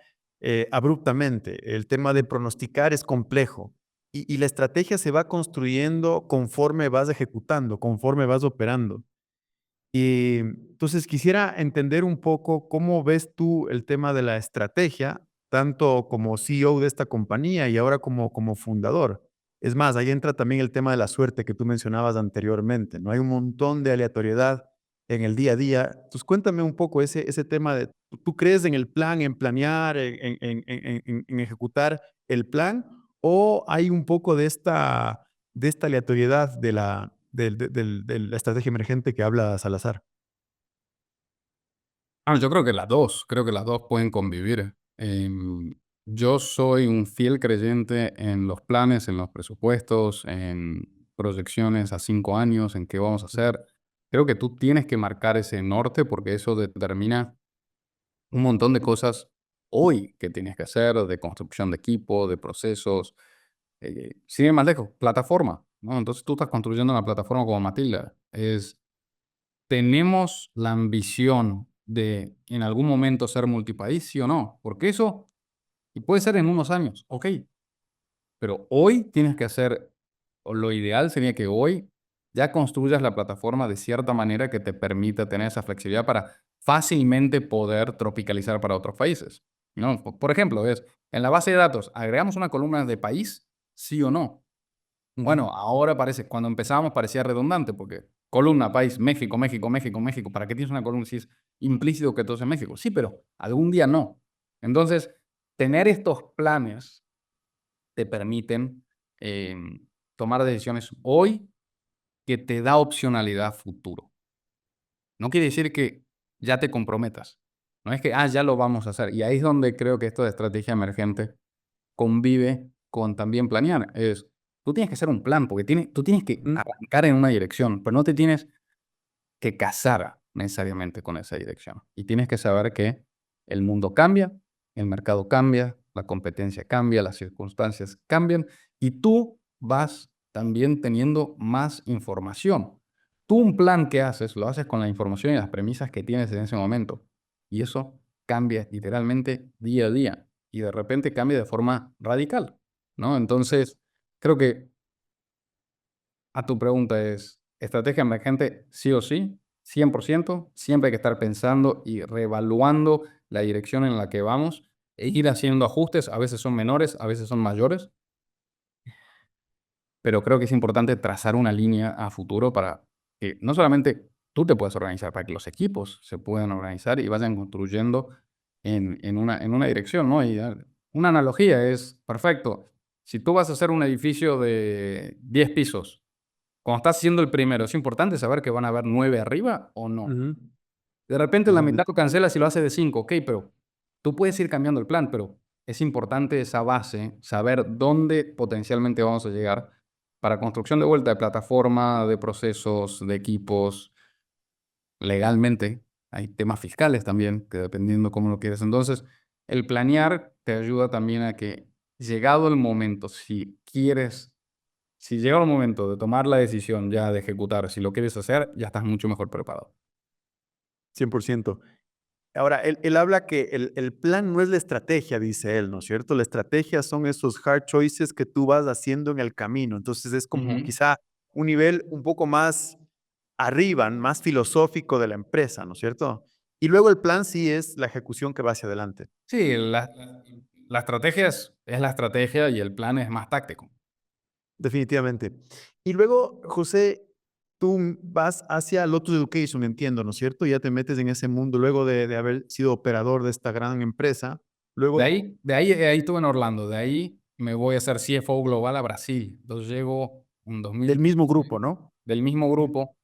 abruptamente. El tema de pronosticar es complejo. Y la estrategia se va construyendo conforme vas ejecutando, conforme vas operando. Y entonces quisiera entender un poco cómo ves tú el tema de la estrategia, tanto como CEO de esta compañía y ahora como fundador. Es más, ahí entra también el tema de la suerte que tú mencionabas anteriormente, ¿no? Hay un montón de aleatoriedad en el día a día. Entonces, cuéntame un poco ese tema de, ¿tú crees en el plan, en planear, en ejecutar el plan? ¿O hay un poco de esta aleatoriedad de la estrategia emergente que habla Salazar? Yo creo que las dos, creo que las dos pueden convivir. Yo soy un fiel creyente en los planes, en los presupuestos, en proyecciones a 5 años, en qué vamos a hacer. Creo que tú tienes que marcar ese norte porque eso determina un montón de cosas hoy que tienes que hacer, de construcción de equipo, de procesos. Sin ir más lejos, plataforma, ¿no? Entonces tú estás construyendo una plataforma como Matilda. ¿tenemos la ambición de en algún momento ser multipaís, sí o no? Porque eso, y puede ser en unos años, ok, pero hoy tienes que hacer, o lo ideal sería que hoy ya construyas la plataforma de cierta manera que te permita tener esa flexibilidad para fácilmente poder tropicalizar para otros países, ¿no? Por ejemplo, en la base de datos, ¿agregamos una columna de país, sí o no? Ujú. Bueno, ahora parece, cuando empezábamos parecía redundante, porque columna, país, México, México, México, México, ¿para qué tienes una columna si es implícito que todo sea México? Sí, pero algún día no. Entonces, tener estos planes te permiten tomar decisiones hoy que te da opcionalidad a futuro. No quiere decir que ya te comprometas. No es que, ya lo vamos a hacer. Y ahí es donde creo que esto de estrategia emergente convive con también planear. Tú tienes que hacer un plan, porque tú tienes que Mm, arrancar en una dirección, pero no te tienes que casar necesariamente con esa dirección. Y tienes que saber que el mundo cambia, el mercado cambia, la competencia cambia, las circunstancias cambian y tú vas también teniendo más información. Tú un plan que haces, lo haces con la información y las premisas que tienes en ese momento. Y eso cambia literalmente día a día y de repente cambia de forma radical, ¿no? Entonces, creo que a tu pregunta es, ¿estrategia emergente sí o sí? 100%. Siempre hay que estar pensando y reevaluando la dirección en la que vamos e ir haciendo ajustes. A veces son menores, a veces son mayores, pero creo que es importante trazar una línea a futuro para que no solamente tú te puedas organizar, para que los equipos se puedan organizar y vayan construyendo en una dirección, ¿no? Y una analogía es, perfecto, si tú vas a hacer un edificio de 10 pisos, cuando estás haciendo el primero, ¿es importante saber que van a haber 9 arriba o no? ujú. De repente en la mitad Totalmente. lo cancelas y lo hace de 5, ok, pero tú puedes ir cambiando el plan, pero es importante esa base, saber dónde potencialmente vamos a llegar para construcción de vuelta de plataforma, de procesos, de equipos, legalmente. Hay temas fiscales también, que dependiendo cómo lo quieres. Entonces, el planear te ayuda también a que, llegado el momento, si llega el momento de tomar la decisión ya de ejecutar, si lo quieres hacer, ya estás mucho mejor preparado. 100%. Ahora, él habla que el plan no es la estrategia, dice él, ¿no es cierto? La estrategia son esos hard choices que tú vas haciendo en el camino. Entonces es como Ujú. quizá un nivel un poco más arriba, más filosófico de la empresa, ¿no es cierto? Y luego el plan sí es la ejecución que va hacia adelante. Sí, la estrategia es la estrategia y el plan es más táctico. Definitivamente. Y luego, José, tú vas hacia Lotus Education, entiendo, ¿no es cierto? Ya te metes en ese mundo luego de haber sido operador de esta gran empresa. Luego, De ahí estuve en Orlando, de ahí me voy a hacer CFO global a Brasil. Entonces llego en del 2000 mismo grupo, ¿no? del mismo grupo,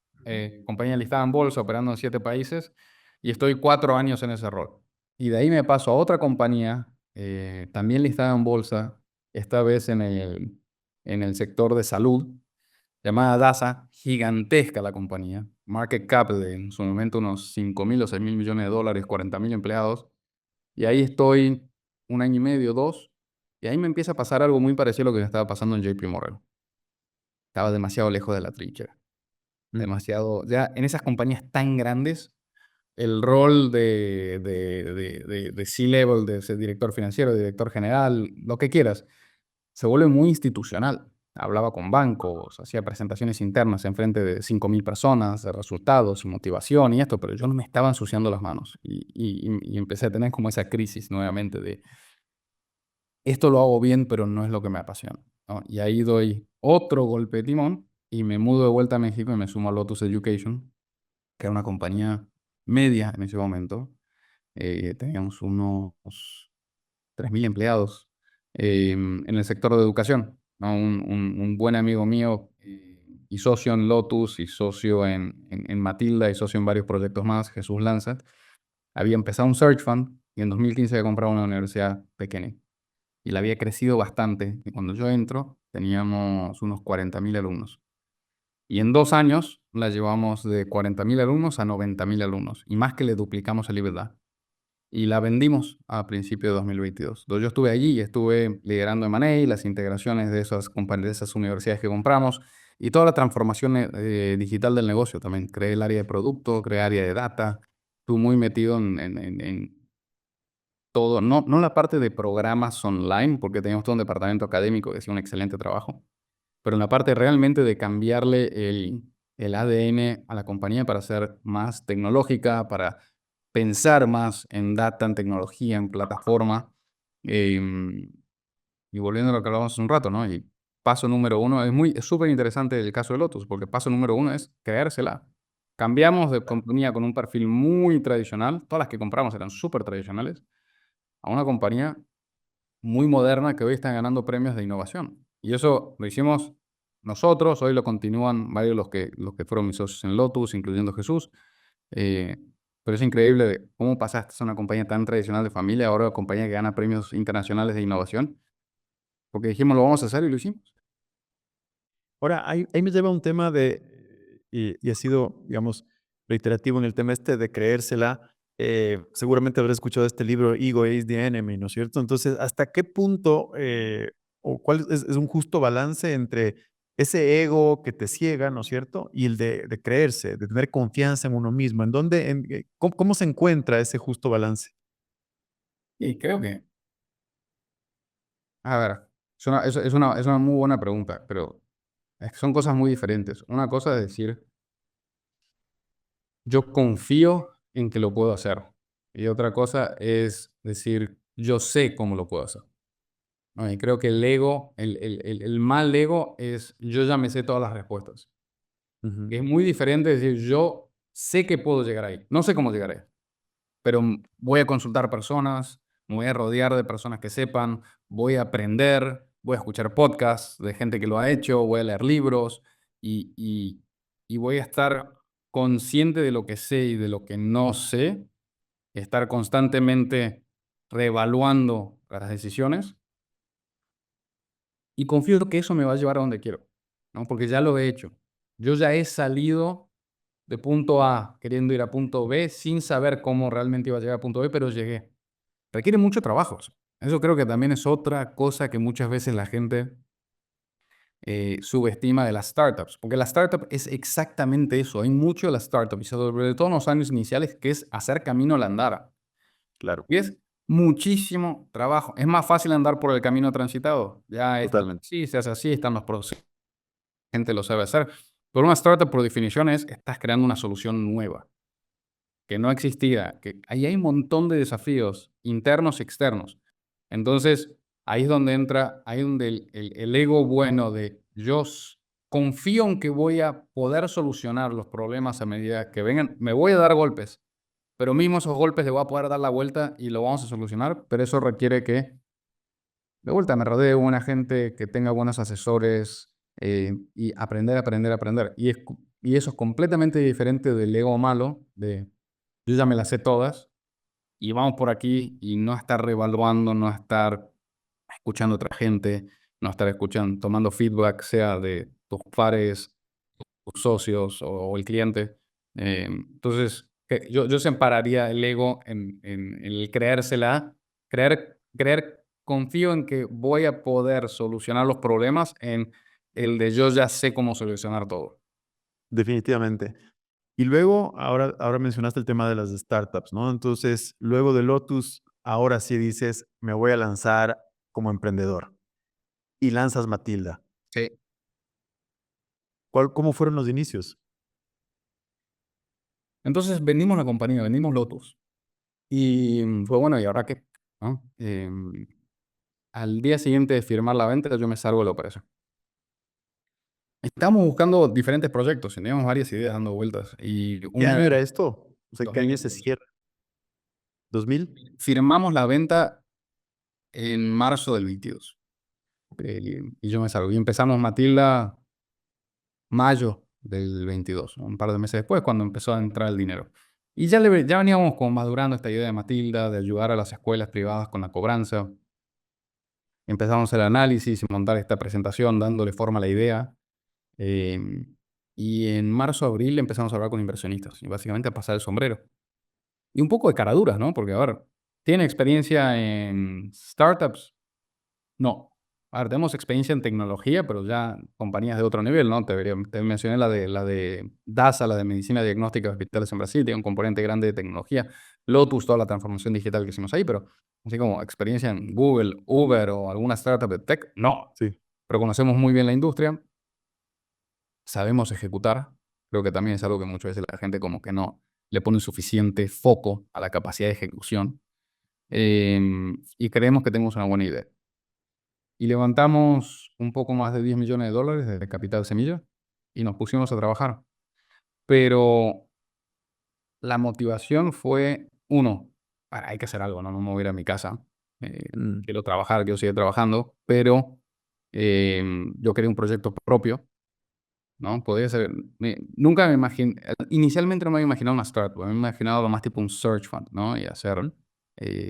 compañía listada en bolsa, operando en 7 países, y estoy 4 años en ese rol. Y de ahí me paso a otra compañía, también listada en bolsa, esta vez en el sector de salud, llamada DASA, gigantesca la compañía, market cap de en su momento unos 5.000 o 6.000 millones de dólares, 40.000 empleados, y ahí estoy un año y medio, dos, y ahí me empieza a pasar algo muy parecido a lo que me estaba pasando en JP Morgan. Estaba demasiado lejos de la trinchera. Mm. Demasiado, ya en esas compañías tan grandes, el rol de C-level, de ser director financiero, director general, lo que quieras, se vuelve muy institucional. Hablaba con bancos, hacía presentaciones internas en frente de 5.000 personas, de resultados y motivación y esto, pero yo no me estaba ensuciando las manos. Y empecé a tener como esa crisis nuevamente de, esto lo hago bien, pero no es lo que me apasiona, ¿no? Y ahí doy otro golpe de timón y me mudo de vuelta a México y me sumo a Lotus Education, que era una compañía media en ese momento. Teníamos unos 3.000 empleados en el sector de educación, ¿no? Un buen amigo mío y socio en Lotus y socio en Matilda y socio en varios proyectos más, Jesús Lanza, había empezado un search fund y en 2015 había comprado una universidad pequeña y la había crecido bastante. Y cuando yo entro, teníamos unos 40.000 alumnos. Y en 2 años la llevamos de 40.000 alumnos a 90.000 alumnos. Y más que le duplicamos el EBITDA. Y la vendimos a principios de 2022. Entonces yo estuve allí y estuve liderando M&A, las integraciones de esas compañías, de esas universidades que compramos. Y toda la transformación digital del negocio también. Creé el área de producto, creé área de data. Estuve muy metido en todo, no la parte de programas online, porque teníamos todo un departamento académico que hacía un excelente trabajo, pero en la parte realmente de cambiarle el ADN a la compañía para ser más tecnológica, para pensar más en data, en tecnología, en plataforma. em, y volviendo a lo que hablábamos hace un rato, ¿no? Y paso número uno, es súper interesante el caso de Lotus, porque paso número uno es creérsela. Cambiamos de compañía con un perfil muy tradicional, todas las que compramos eran súper tradicionales, a una compañía muy moderna que hoy están ganando premios de innovación. Y eso lo hicimos nosotros, hoy lo continúan varios de los que fueron mis socios en Lotus, incluyendo Jesús. Eh, pero es increíble de cómo pasaste de una compañía tan tradicional de familia ahora a una compañía que gana premios internacionales de innovación, porque dijimos lo vamos a hacer y lo hicimos. Ahora, ahí me lleva a un tema y ha sido, digamos, reiterativo en el tema este de creérsela. Seguramente habrás escuchado este libro, Ego is the Enemy, ¿no es cierto? Entonces, ¿hasta qué punto o cuál es un justo balance entre ese ego que te ciega, ¿no es cierto? Y el de creerse, de tener confianza en uno mismo. ¿En dónde, cómo se encuentra ese justo balance? Y creo que, a ver, es una muy buena pregunta, pero es que son cosas muy diferentes. Una cosa es decir, yo confío en que lo puedo hacer. Y otra cosa es decir, yo sé cómo lo puedo hacer. ¿No? Y creo que el ego, el mal ego es yo ya me sé todas las respuestas. Ujú. Y es muy diferente decir yo sé que puedo llegar ahí. No sé cómo llegaré, pero voy a consultar personas, me voy a rodear de personas que sepan, voy a aprender, voy a escuchar podcasts de gente que lo ha hecho, voy a leer libros y voy a estar consciente de lo que sé y de lo que no sé, estar constantemente reevaluando las decisiones y confío que eso me va a llevar a donde quiero, ¿no? Porque ya lo he hecho. Yo ya he salido de punto A queriendo ir a punto B sin saber cómo realmente iba a llegar a punto B, pero llegué. Requiere mucho trabajo eso. Eso creo que también es otra cosa que muchas veces la gente subestima de las startups, porque la startup es exactamente eso. Hay mucho de la startup y sobre todo en los años iniciales que es hacer camino al andar. Claro, Y es muchísimo trabajo. Es más fácil andar por el camino transitado. Ya esto totalmente. sí se hace así, están los procesos, la gente lo sabe hacer. Pero una startup por definición es, estás creando una solución nueva que no existía, que ahí hay un montón de desafíos internos y externos. Entonces, ahí es donde entra, ahí es donde el ego bueno de yo confío en que voy a poder solucionar los problemas a medida que vengan, me voy a dar golpes, pero mismo esos golpes le voy a poder dar la vuelta y lo vamos a solucionar, pero eso requiere que de vuelta me rodee de buena gente, que tenga buenos asesores y aprender, aprender, aprender. Y eso es completamente diferente del ego malo de yo ya me las sé todas y vamos por aquí y no estar reevaluando, no estar escuchando a otra gente, no estar escuchando, tomando feedback, sea de tus pares, tus socios o el cliente. Entonces, yo separaría el ego en el creérsela, confío en que voy a poder solucionar los problemas en el de yo ya sé cómo solucionar todo. Definitivamente. Y luego, ahora mencionaste el tema de las startups, ¿no? Entonces, luego de Lotus, ahora sí dices, me voy a lanzar como emprendedor y lanzas Matilda. Sí. ¿Cómo fueron los inicios? Entonces vendimos la compañía, vendimos Lotus. Y fue bueno, ¿y ahora qué? ¿No? Al día siguiente de firmar la venta, yo me salgo de la operación. Estábamos buscando diferentes proyectos, teníamos varias ideas dando vueltas. Y ¿Qué una año de era esto? O sea, ¿qué año se 2022. cierra? ¿2000? Firmamos la venta en marzo del 22. Y yo me salgo. Y empezamos Matilda mayo del 22, ¿no? Un par de meses después, cuando empezó a entrar el dinero. Y ya veníamos como madurando esta idea de Matilda, de ayudar a las escuelas privadas con la cobranza. Empezamos el análisis y montar esta presentación, dándole forma a la idea. Y en marzo, abril empezamos a hablar con inversionistas y básicamente a pasar el sombrero. Y un poco de caraduras, ¿no? Porque, a ver, ¿tiene experiencia en startups? No. A ver, tenemos experiencia en tecnología, pero ya compañías de otro nivel, ¿no? Te mencioné la de DASA, la de Medicina Diagnóstica de Hospitales en Brasil, tiene un componente grande de tecnología. Lotus, toda la transformación digital que hicimos ahí, pero así como experiencia en Google, Uber o alguna startup de tech, no. Sí. Pero conocemos muy bien la industria, sabemos ejecutar. Creo que también es algo que muchas veces la gente como que no le pone suficiente foco a la capacidad de ejecución. Y creemos que tenemos una buena idea. Y levantamos un poco más de 10 millones de dólares de capital semilla y nos pusimos a trabajar. Pero la motivación fue, uno, hay que hacer algo, no me voy a ir a mi casa. Mm. Quiero trabajar, quiero seguir trabajando, pero yo quería un proyecto propio, ¿no? Podría ser, nunca me imaginé, inicialmente no me había imaginado una startup, me había imaginado algo más tipo un search fund, ¿no? Y hacer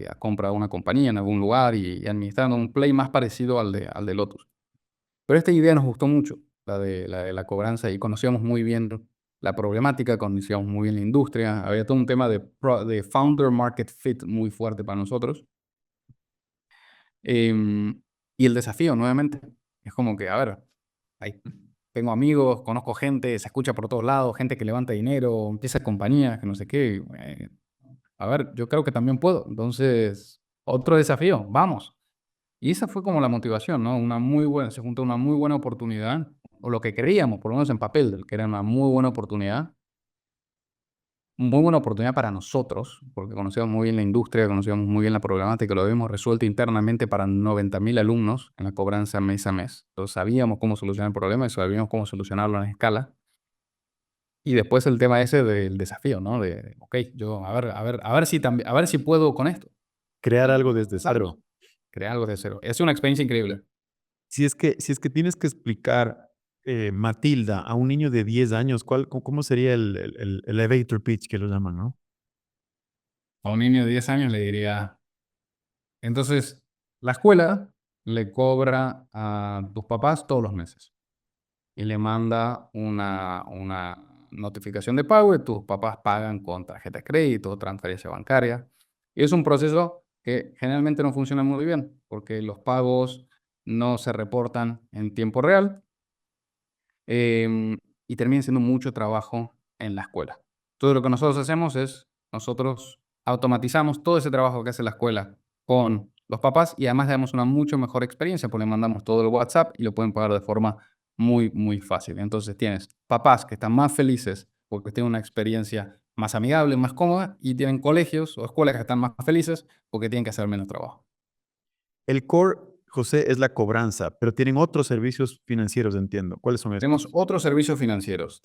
a compra de una compañía en algún lugar y administrando un play más parecido al de Lotus. Pero esta idea nos gustó mucho, la de la cobranza, y conocíamos muy bien la problemática, conocíamos muy bien la industria. Había todo un tema de founder market fit muy fuerte para nosotros. Y el desafío, nuevamente, es como que, a ver, ahí tengo amigos, conozco gente, se escucha por todos lados, gente que levanta dinero, empieza compañías, que no sé qué. A ver, yo creo que también puedo. Entonces, otro desafío, vamos. Y esa fue como la motivación, ¿no? Se juntó una muy buena oportunidad, o lo que creíamos, por lo menos en papel, que era una muy buena oportunidad para nosotros, porque conocíamos muy bien la industria, conocíamos muy bien la problemática, lo habíamos resuelto internamente para 90.000 alumnos en la cobranza mes a mes. Entonces sabíamos cómo solucionar el problema y sabíamos cómo solucionarlo en escala. Y después el tema ese del desafío, ¿no? Ok, yo a ver si puedo con esto. Crear Y algo desde empezamos, cero. crear algo de cero. Es una experiencia increíble. Si es que tienes que explicar, Matilda, a un niño de 10 años, ¿cómo sería el elevator pitch que lo llaman, no? A un niño de 10 años le diría, entonces, la escuela le cobra a tus papás todos los meses y le manda una notificación de pago y tus papás pagan con tarjeta de crédito o transferencia bancaria. Y es un proceso que generalmente no funciona muy bien porque los pagos no se reportan en tiempo real, y termina siendo mucho trabajo en la escuela. Todo lo que nosotros hacemos es, nosotros automatizamos todo ese trabajo que hace la escuela con los papás y además le damos una mucho mejor experiencia porque le mandamos todo el WhatsApp y lo pueden pagar de forma muy, muy fácil. Entonces tienes papás que están más felices porque tienen una experiencia más amigable, más cómoda, y tienen colegios o escuelas que están más felices porque tienen que hacer menos trabajo. El core, José, es la cobranza, pero tienen otros servicios financieros, entiendo. ¿Cuáles son Tenemos estos? otros servicios financieros.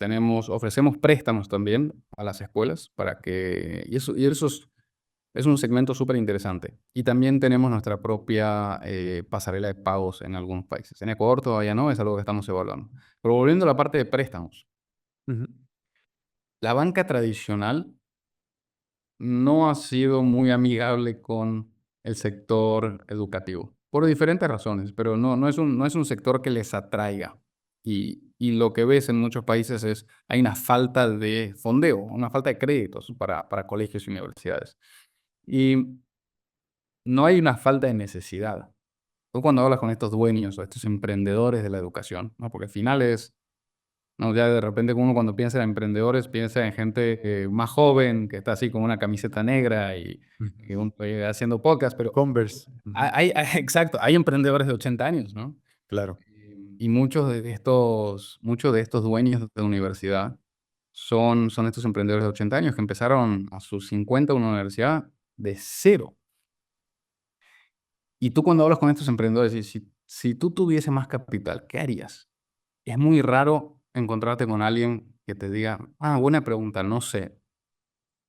Ofrecemos préstamos también a las escuelas para que, y eso es un segmento súper interesante. Y también tenemos nuestra propia pasarela de pagos en algunos países. En Ecuador todavía no, es algo que estamos evaluando. Pero volviendo a la parte de préstamos, Ujú. la banca tradicional no ha sido muy amigable con el sector educativo, por diferentes razones, pero no es un sector que les atraiga. Y lo que ves en muchos países es, hay una falta de fondeo, una falta de créditos para colegios y universidades. Y no hay una falta de necesidad. Tú cuando hablas con estos dueños o estos emprendedores de la educación, ¿no? Porque al final es, no, ya de repente uno cuando piensa en emprendedores piensa en gente más joven, que está así con una camiseta negra y Ujú. que haciendo podcast, pero Converse. Ujú. exacto, hay emprendedores de 80 años, ¿no? Claro. Y muchos de estos dueños de universidad son estos emprendedores de 80 años que empezaron a sus 50 una universidad de cero. Y tú cuando hablas con estos emprendedores, y si tú tuvieses más capital, ¿qué harías? Es muy raro encontrarte con alguien que te diga, buena pregunta, no sé.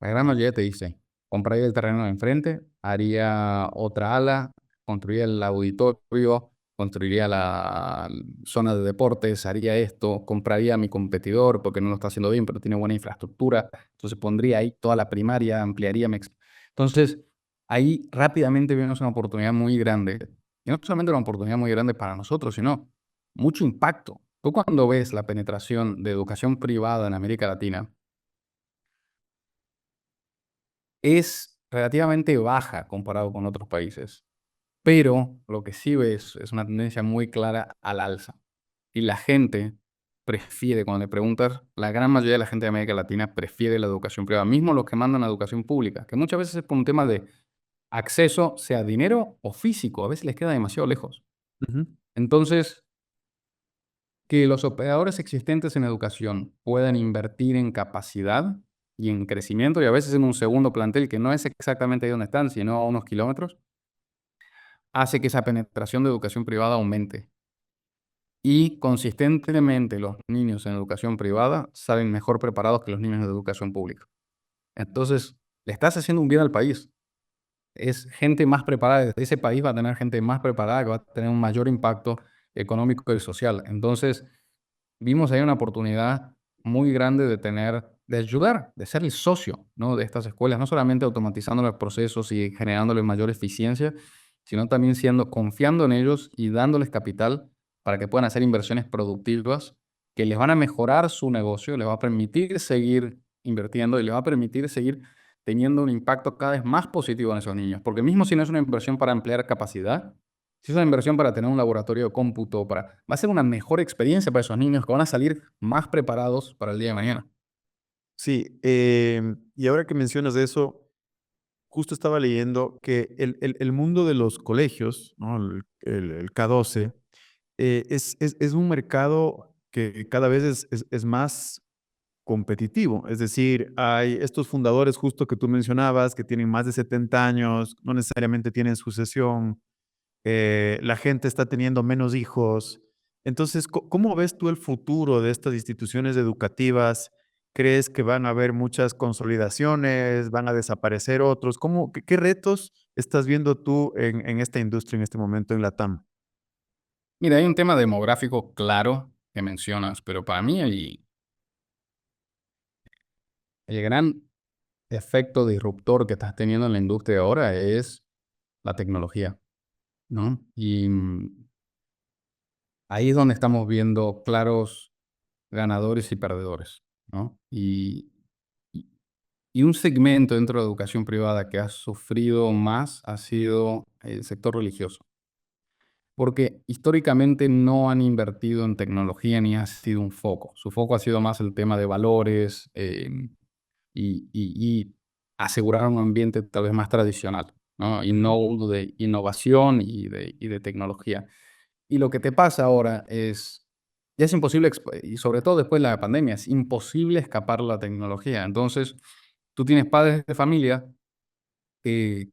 La gran mayoría te dice, compraría el terreno de enfrente, haría otra ala, construiría el auditorio, construiría la zona de deportes, haría esto, compraría a mi competidor porque no lo está haciendo bien, pero tiene buena infraestructura, entonces pondría ahí toda la primaria, ampliaría Entonces, ahí rápidamente vemos una oportunidad muy grande. Y no solamente una oportunidad muy grande para nosotros, sino mucho impacto. Tú cuando ves la penetración de educación privada en América Latina, es relativamente baja comparado con otros países. Pero lo que sí ves es una tendencia muy clara al alza. Y la gente prefiere, cuando le preguntas, la gran mayoría de la gente de América Latina prefiere la educación privada, mismo los que mandan a educación pública, que muchas veces es por un tema de acceso, sea dinero o físico, a veces les queda demasiado lejos. Ujú. Entonces, que los operadores existentes en educación puedan invertir en capacidad y en crecimiento, y a veces en un segundo plantel que no es exactamente ahí donde están, sino a unos kilómetros, hace que esa penetración de educación privada aumente. Y consistentemente los niños en educación privada salen mejor preparados que los niños de educación pública. Entonces, le estás haciendo un bien al país. Es gente más preparada. Ese país va a tener gente más preparada que va a tener un mayor impacto económico y social. Entonces, vimos ahí una oportunidad muy grande de ayudar, de ser el socio, ¿no?, de estas escuelas, no solamente automatizando los procesos y generándoles mayor eficiencia, sino también confiando en ellos y dándoles capital para que puedan hacer inversiones productivas que les van a mejorar su negocio, les va a permitir seguir invirtiendo y les va a permitir seguir teniendo un impacto cada vez más positivo en esos niños. Porque mismo si no es una inversión para ampliar capacidad, si es una inversión para tener un laboratorio de cómputo, va a ser una mejor experiencia para esos niños que van a salir más preparados para el día de mañana. Sí, y ahora que mencionas eso, justo estaba leyendo que el mundo de los colegios, ¿no? El K12, es un mercado que cada vez es más competitivo. Es decir, hay estos fundadores justo que tú mencionabas, que tienen más de 70 años, no necesariamente tienen sucesión, la gente está teniendo menos hijos. Entonces, ¿cómo ves tú el futuro de estas instituciones educativas? ¿Crees que van a haber muchas consolidaciones? ¿Van a desaparecer otros? ¿Qué retos estás viendo tú en esta industria en este momento en Latam? Mira, hay un tema demográfico claro que mencionas, pero para mí el gran efecto disruptor que estás teniendo en la industria ahora es la tecnología, ¿no? Y ahí es donde estamos viendo claros ganadores y perdedores, ¿no? Y y un segmento dentro de la educación privada que ha sufrido más ha sido el sector religioso, porque históricamente no han invertido en tecnología ni ha sido un foco. Su foco ha sido más el tema de valores, y asegurar un ambiente tal vez más tradicional, ¿no? Y Ujú. no de innovación y de tecnología. Y lo que te pasa ahora es, ya es imposible, y sobre todo después de la pandemia, es imposible escapar la tecnología. Entonces, tú tienes padres de familia que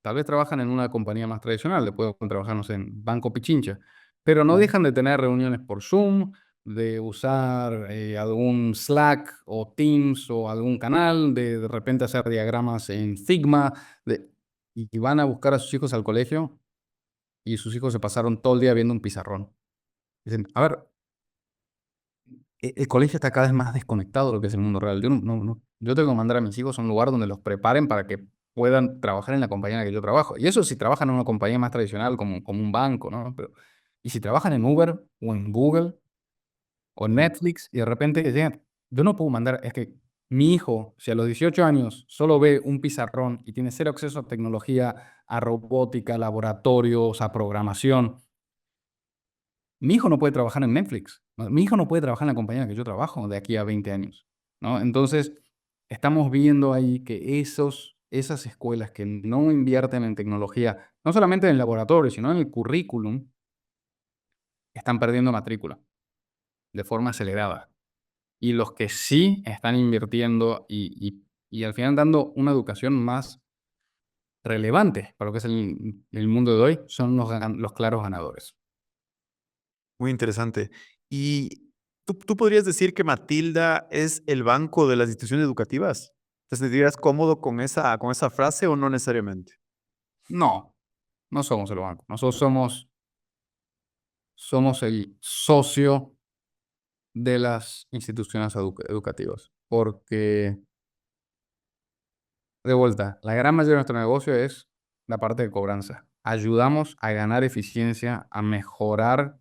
tal vez trabajan en una compañía más tradicional, después pueden trabajar, no sé, en Banco Pichincha, pero no Claro. dejan de tener reuniones por Zoom, de usar algún Slack o Teams o algún canal, de repente hacer diagramas en Figma, y van a buscar a sus hijos al colegio y sus hijos se pasaron todo el día viendo un pizarrón. Dicen, a ver, el colegio está cada vez más desconectado de lo que es el mundo real. Yo tengo que mandar a mis hijos a un lugar donde los preparen para que puedan trabajar en la compañía en la que yo trabajo. Y eso si trabajan en una compañía más tradicional como un banco, ¿no? Pero, y si trabajan en Uber o en Google o en Mm. Netflix y de repente llegan, yo no puedo mandar, es que mi hijo, si a los 18 años solo ve un pizarrón y tiene cero acceso a tecnología, a robótica, a laboratorios, a programación, mi hijo no puede trabajar en Netflix, ¿no? Mi hijo no puede trabajar en la compañía en la que yo trabajo de aquí a 20 años, ¿no? Entonces, estamos viendo ahí que esas escuelas que no invierten en tecnología, no solamente en el laboratorio, sino en el currículum, están perdiendo matrícula de forma acelerada. Y los que sí están invirtiendo y al final dando una educación más relevante para lo que es el mundo de hoy, son los claros ganadores. Muy interesante. ¿Y tú podrías decir que Matilda es el banco de las instituciones educativas? ¿Te sentirías cómodo con esa frase o no necesariamente? No, no somos el banco. Nosotros somos el socio de las instituciones educativas. Porque, de vuelta, la gran mayoría de nuestro negocio es la parte de cobranza. Ayudamos a ganar eficiencia, a mejorar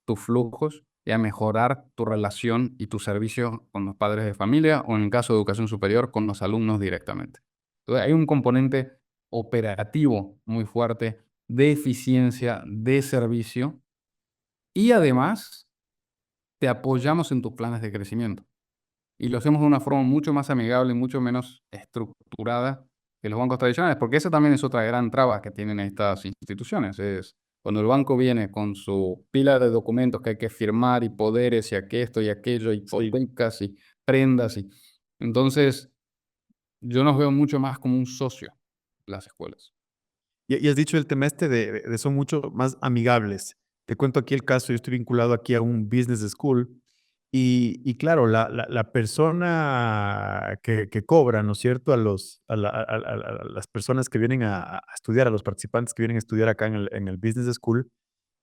tus flujos y a mejorar tu relación y tu servicio con los padres de familia o, en el caso de educación superior, con los alumnos directamente. Entonces, hay un componente operativo muy fuerte, de eficiencia, de servicio, y además te apoyamos en tus planes de crecimiento. Y lo hacemos de una forma mucho más amigable y mucho menos estructurada que los bancos tradicionales, porque esa también es otra gran traba que tienen estas instituciones. Es cuando el banco viene con su pila de documentos que hay que firmar y poderes y esto y aquello y hipotecas y prendas. Entonces, yo nos veo mucho más como un socio, las escuelas. Y has dicho el tema este de son mucho más amigables. Te cuento aquí el caso, yo estoy vinculado aquí a un business school y claro, la persona que cobra, ¿no es cierto? A las personas que vienen a estudiar, a los participantes que vienen a estudiar acá en el business school,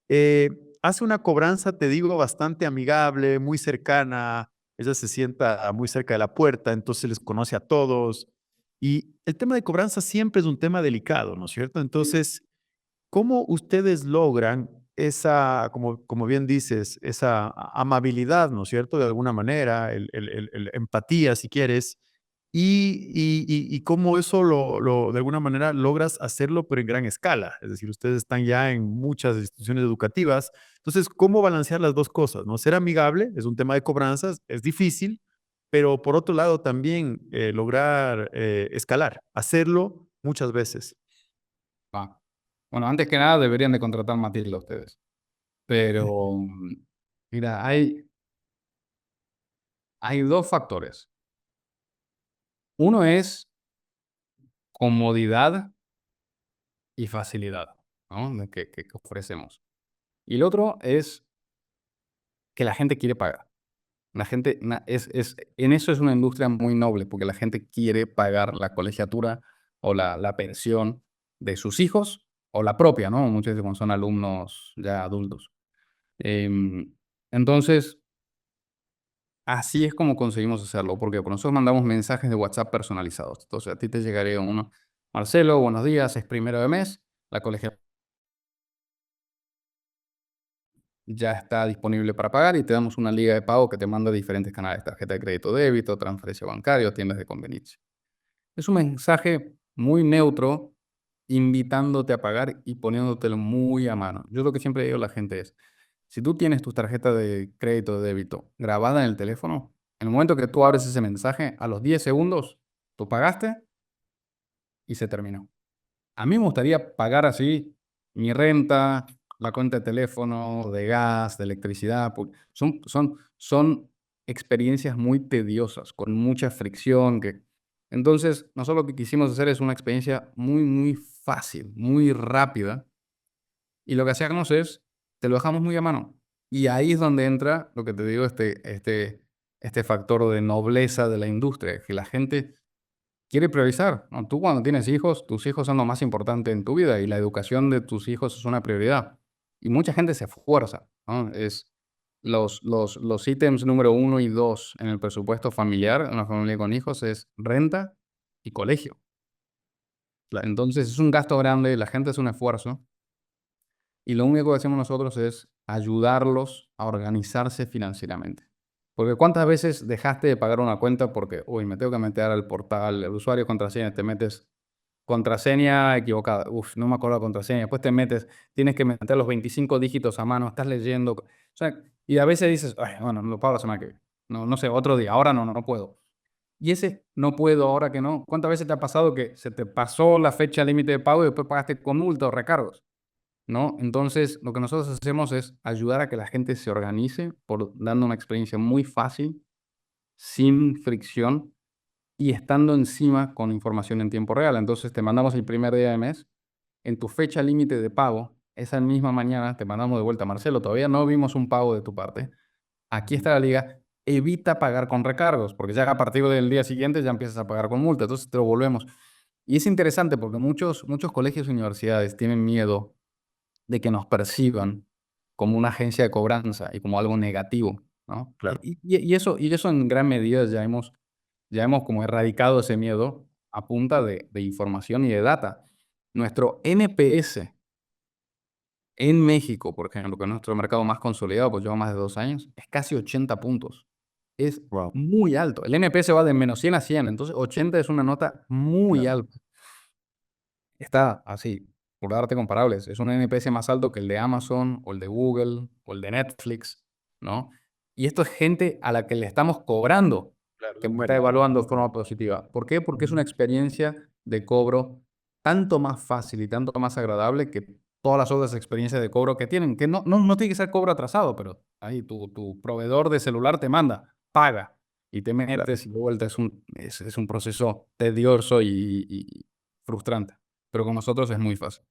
eh, hace una cobranza, te digo, bastante amigable, muy cercana. Ella se sienta muy cerca de la puerta, entonces les conoce a todos. Y el tema de cobranza siempre es un tema delicado, ¿no es cierto? Entonces, ¿cómo ustedes logran esa, como bien dices, esa amabilidad, ¿no es cierto? De alguna manera, el empatía, si quieres, y cómo eso de alguna manera logras hacerlo, pero en gran escala. Es decir, ustedes están ya en muchas instituciones educativas. Entonces, ¿cómo balancear las dos cosas? ¿No? Ser amigable es un tema de cobranzas, es difícil, pero por otro lado también lograr escalar, hacerlo muchas veces. Va. Bueno, antes que nada deberían de contratar Matilda ustedes. Pero, mira, hay dos factores. Uno es comodidad y facilidad, ¿no? Que ofrecemos. Y el otro es que la gente quiere pagar. La gente, en eso es una industria muy noble, porque la gente quiere pagar la colegiatura o la pensión de sus hijos o la propia, ¿no? Muchas veces cuando son alumnos ya adultos. Em, entonces, así es como conseguimos hacerlo, porque nosotros mandamos mensajes de WhatsApp personalizados. Entonces, a ti te llegaría uno: Marcelo, buenos días, es primero de mes, la colegiatura ya está disponible para pagar y te damos una liga de pago que te manda diferentes canales: tarjeta de crédito, débito, transferencia bancaria, tiendas de conveniencia. Es un mensaje muy neutro, invitándote a pagar y poniéndotelo muy a mano. Yo lo que siempre digo a la gente es: si tú tienes tu tarjeta de crédito o de débito grabada en el teléfono, en el momento que tú abres ese mensaje, a los 10 segundos, tú pagaste y se terminó. A mí me gustaría pagar así mi renta, la cuenta de teléfono, de gas, de electricidad. Son experiencias muy tediosas, con mucha fricción. Entonces, nosotros lo que quisimos hacer es una experiencia muy, muy fácil, muy rápida. Y lo que hacemos es, te lo dejamos muy a mano. Y ahí es donde entra lo que te digo, este factor de nobleza de la industria, que la gente quiere priorizar, ¿no? Tú cuando tienes hijos, tus hijos son lo más importante en tu vida y la educación de tus hijos es una prioridad. Y mucha gente se esfuerza, ¿no? Es los ítems número uno y dos en el presupuesto familiar, en una familia con hijos, es renta y colegio. Entonces es un gasto grande, la gente hace un esfuerzo y lo único que hacemos nosotros es ayudarlos a organizarse financieramente. Porque ¿cuántas veces dejaste de pagar una cuenta porque, uy, me tengo que meter al portal, el usuario, contraseña, te metes contraseña equivocada, uf, no me acuerdo la contraseña, después te metes, tienes que meter los 25 dígitos a mano, estás leyendo, o sea, y a veces dices: "Ay, bueno, lo pago la semana que viene, no sé, otro día, ahora no puedo". Y ese no puedo, ahora que no, ¿cuántas veces te ha pasado que se te pasó la fecha límite de pago y después pagaste con multa o recargos? ¿No? Entonces, lo que nosotros hacemos es ayudar a que la gente se organice dando una experiencia muy fácil, sin fricción y estando encima con información en tiempo real. Entonces, te mandamos el primer día de mes, en tu fecha límite de pago, esa misma mañana te mandamos de vuelta: Marcelo, todavía no vimos un pago de tu parte. Aquí está la liga. Evita pagar con recargos, porque ya a partir del día siguiente ya empiezas a pagar con multa. Entonces, te lo volvemos. Y es interesante porque muchos colegios y universidades tienen miedo de que nos perciban como una agencia de cobranza y como algo negativo, ¿no? Claro. Y eso en gran medida ya hemos como erradicado ese miedo a punta de información y de data. Nuestro NPS en México, por ejemplo, que es nuestro mercado más consolidado, pues lleva más de 2 años, es casi 80 puntos. Es Wow. muy alto. El NPS va de -100 a 100, entonces 80 es una nota muy Claro. alta. está así, por darte comparables, es un NPS más alto que el de Amazon o el de Google o el de Netflix, ¿no? Y esto es gente a la que le estamos cobrando, Claro, que se me está muere. evaluando de forma positiva. ¿Por qué? Porque es una Ujú. experiencia de cobro tanto más fácil y tanto más agradable que todas las otras experiencias de cobro que tienen, que no tiene que ser cobro atrasado, pero ahí tu proveedor de celular te manda, paga, y te Claro. metes y de vuelta es un proceso tedioso y frustrante. Pero con nosotros es muy fácil.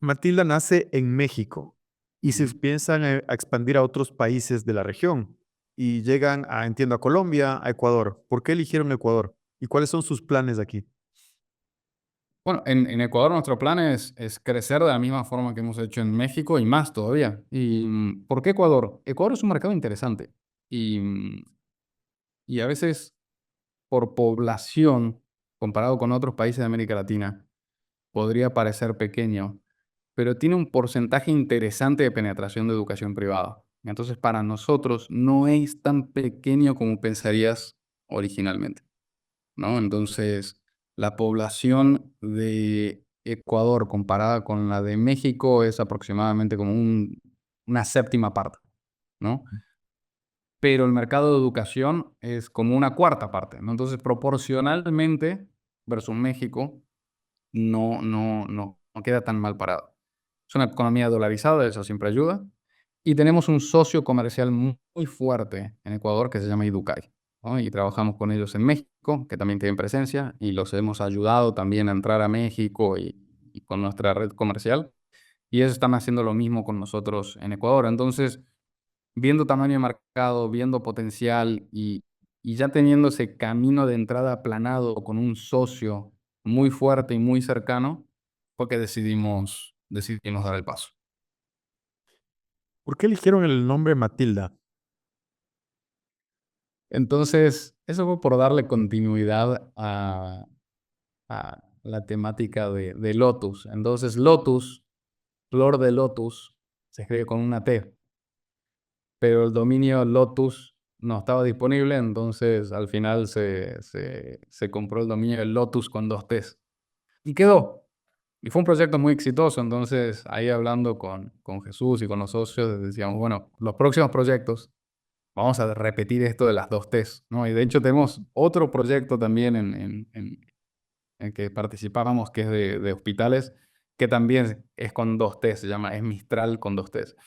Matilda nace en México y se Ujú. piensan a expandir a otros países de la región y llegan a, entiendo, a Colombia, a Ecuador. ¿Por qué eligieron Ecuador? ¿Y cuáles son sus planes aquí? Bueno, en Ecuador nuestro plan es crecer de la misma forma que hemos hecho en México y más todavía. ¿Y por qué Ecuador? Ecuador es un mercado interesante y, y a veces por población, comparado con otros países de América Latina, podría parecer pequeño, pero tiene un porcentaje interesante de penetración de educación privada. Entonces, para nosotros no es tan pequeño como pensarías originalmente, ¿no? Entonces, la población de Ecuador comparada con la de México es aproximadamente como una séptima parte, ¿no? Pero el mercado de educación es como una cuarta parte, ¿no? Entonces, proporcionalmente versus México, no queda tan mal parado. Es una economía dolarizada, eso siempre ayuda. Y tenemos un socio comercial muy fuerte en Ecuador que se llama Iducay, ¿no? Y trabajamos con ellos en México, que también tienen presencia, y los hemos ayudado también a entrar a México y con nuestra red comercial. Y ellos están haciendo lo mismo con nosotros en Ecuador. Entonces, viendo tamaño de mercado, viendo potencial y ya teniendo ese camino de entrada aplanado con un socio muy fuerte y muy cercano, fue que decidimos dar el paso. ¿Por qué eligieron el nombre Matilda? Entonces, eso fue por darle continuidad a la temática de Lotus. Entonces, Lotus, flor de Lotus, se escribe con una T, pero el dominio Lotus no estaba disponible, entonces al final se compró el dominio de Lotus con dos Ts. Y quedó. Y fue un proyecto muy exitoso, entonces ahí hablando con Jesús y con los socios decíamos, bueno, los próximos proyectos vamos a repetir esto de las dos Ts, ¿no? Y de hecho tenemos otro proyecto también en que participábamos, que es de hospitales, que también es con dos T, se llama, es Mistral con dos Ts.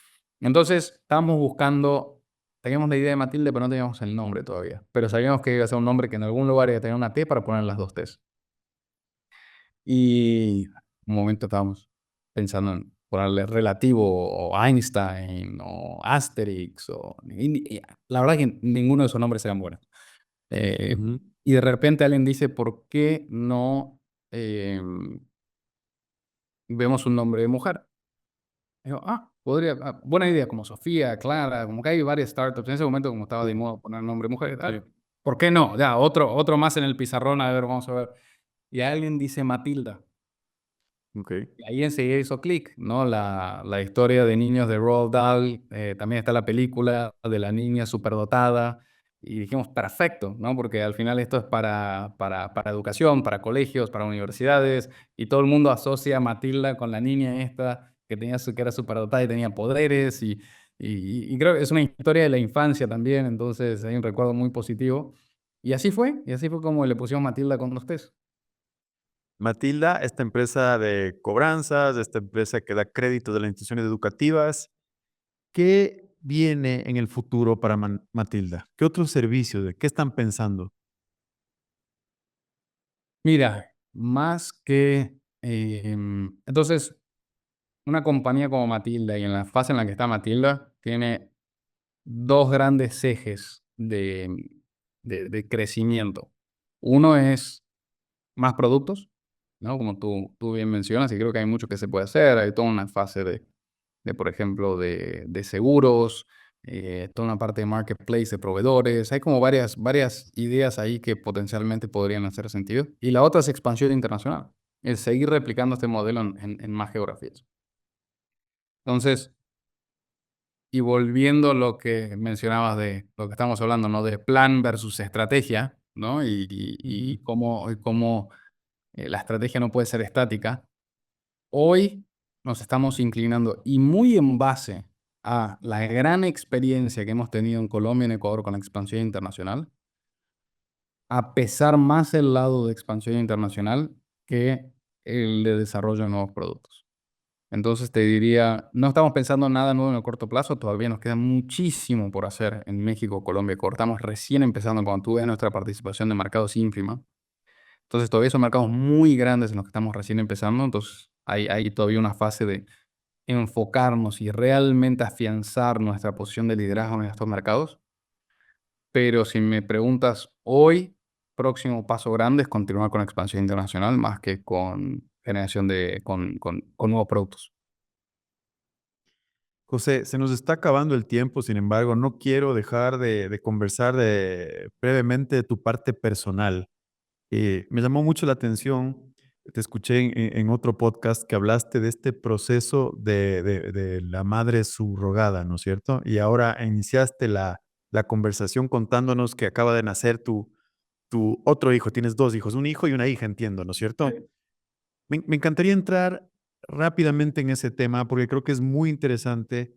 Entonces, estábamos buscando, teníamos la idea de Matilde, pero no teníamos el nombre todavía. Pero sabíamos que iba a ser un nombre que en algún lugar iba a tener una T para poner las dos Ts. Y un momento estábamos pensando en ponerle relativo o Einstein o Asterix y la verdad es que ninguno de esos nombres eran buenos. Eh, Ujú. y de repente alguien dice, ¿por qué no em, vemos un nombre de mujer? Digo, buena idea, como Sofía, Clara, como que hay varias startups. En ese momento, como estaba de moda poner nombre de mujer, ¿por qué no? Ya, otro más en el pizarrón, a ver, vamos a ver. Y alguien dice Matilda. Ok. Y ahí enseguida hizo clic, ¿no? La historia de niños de Roald Dahl, también está la película de la niña superdotada, y dijimos, perfecto, ¿no? Porque al final esto es para educación, para colegios, para universidades, y todo el mundo asocia a Matilda con la niña esta que era superdotada y tenía poderes, y creo que es una historia de la infancia también, entonces hay un recuerdo muy positivo. Y así fue como le pusimos Matilda con los T's. Matilda, esta empresa de cobranzas, esta empresa que da crédito de las instituciones educativas, ¿qué viene en el futuro para Matilda? ¿Qué otros servicios? ¿De qué están pensando? Mira, más que, entonces, una compañía como Matilda y en la fase en la que está Matilda, tiene dos grandes ejes de crecimiento. Uno es más productos, ¿no? Como tú bien mencionas, y creo que hay mucho que se puede hacer. Hay toda una fase por ejemplo, de seguros, toda una parte de marketplace de proveedores. Hay como varias ideas ahí que potencialmente podrían hacer sentido. Y la otra es expansión internacional, es seguir replicando este modelo en más geografías. Entonces, y volviendo a lo que mencionabas de lo que estamos hablando, ¿no? De plan versus estrategia, ¿no? Y Ujú. cómo la estrategia no puede ser estática. Hoy nos estamos inclinando y muy en base a la gran experiencia que hemos tenido en Colombia y en Ecuador con la expansión internacional, a pesar más el lado de expansión internacional que el de desarrollo de nuevos productos. Entonces te diría, no estamos pensando en nada nuevo en el corto plazo, todavía nos queda muchísimo por hacer en México, Colombia, Ecuador. Estamos recién empezando, cuando tú ves nuestra participación de mercados ínfima. Entonces todavía son mercados muy grandes en los que estamos recién empezando, entonces hay todavía una fase de enfocarnos y realmente afianzar nuestra posición de liderazgo en estos mercados. Pero si me preguntas hoy, próximo paso grande es continuar con expansión internacional más que con generación con nuevos productos. José, se nos está acabando el tiempo, sin embargo, no quiero dejar de conversar brevemente de tu parte personal. Me llamó mucho la atención, te escuché en otro podcast que hablaste de este proceso de la madre subrogada, ¿no es cierto? Y ahora iniciaste la conversación contándonos que acaba de nacer tu otro hijo, tienes dos hijos, un hijo y una hija, entiendo, ¿no es cierto? Me encantaría entrar rápidamente en ese tema porque creo que es muy interesante.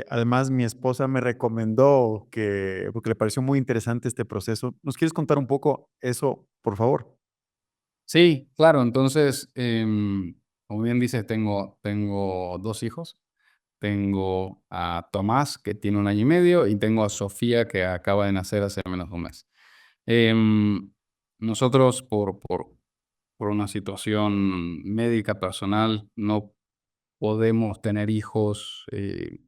Además, mi esposa me recomendó porque le pareció muy interesante este proceso. ¿Nos quieres contar un poco eso, por favor? Sí, claro. Entonces, como bien dices, tengo dos hijos. Tengo a Tomás, que tiene 1 año y medio, y tengo a Sofía, que acaba de nacer hace menos de un mes. Em, Nosotros, por una situación médica personal, no podemos tener hijos de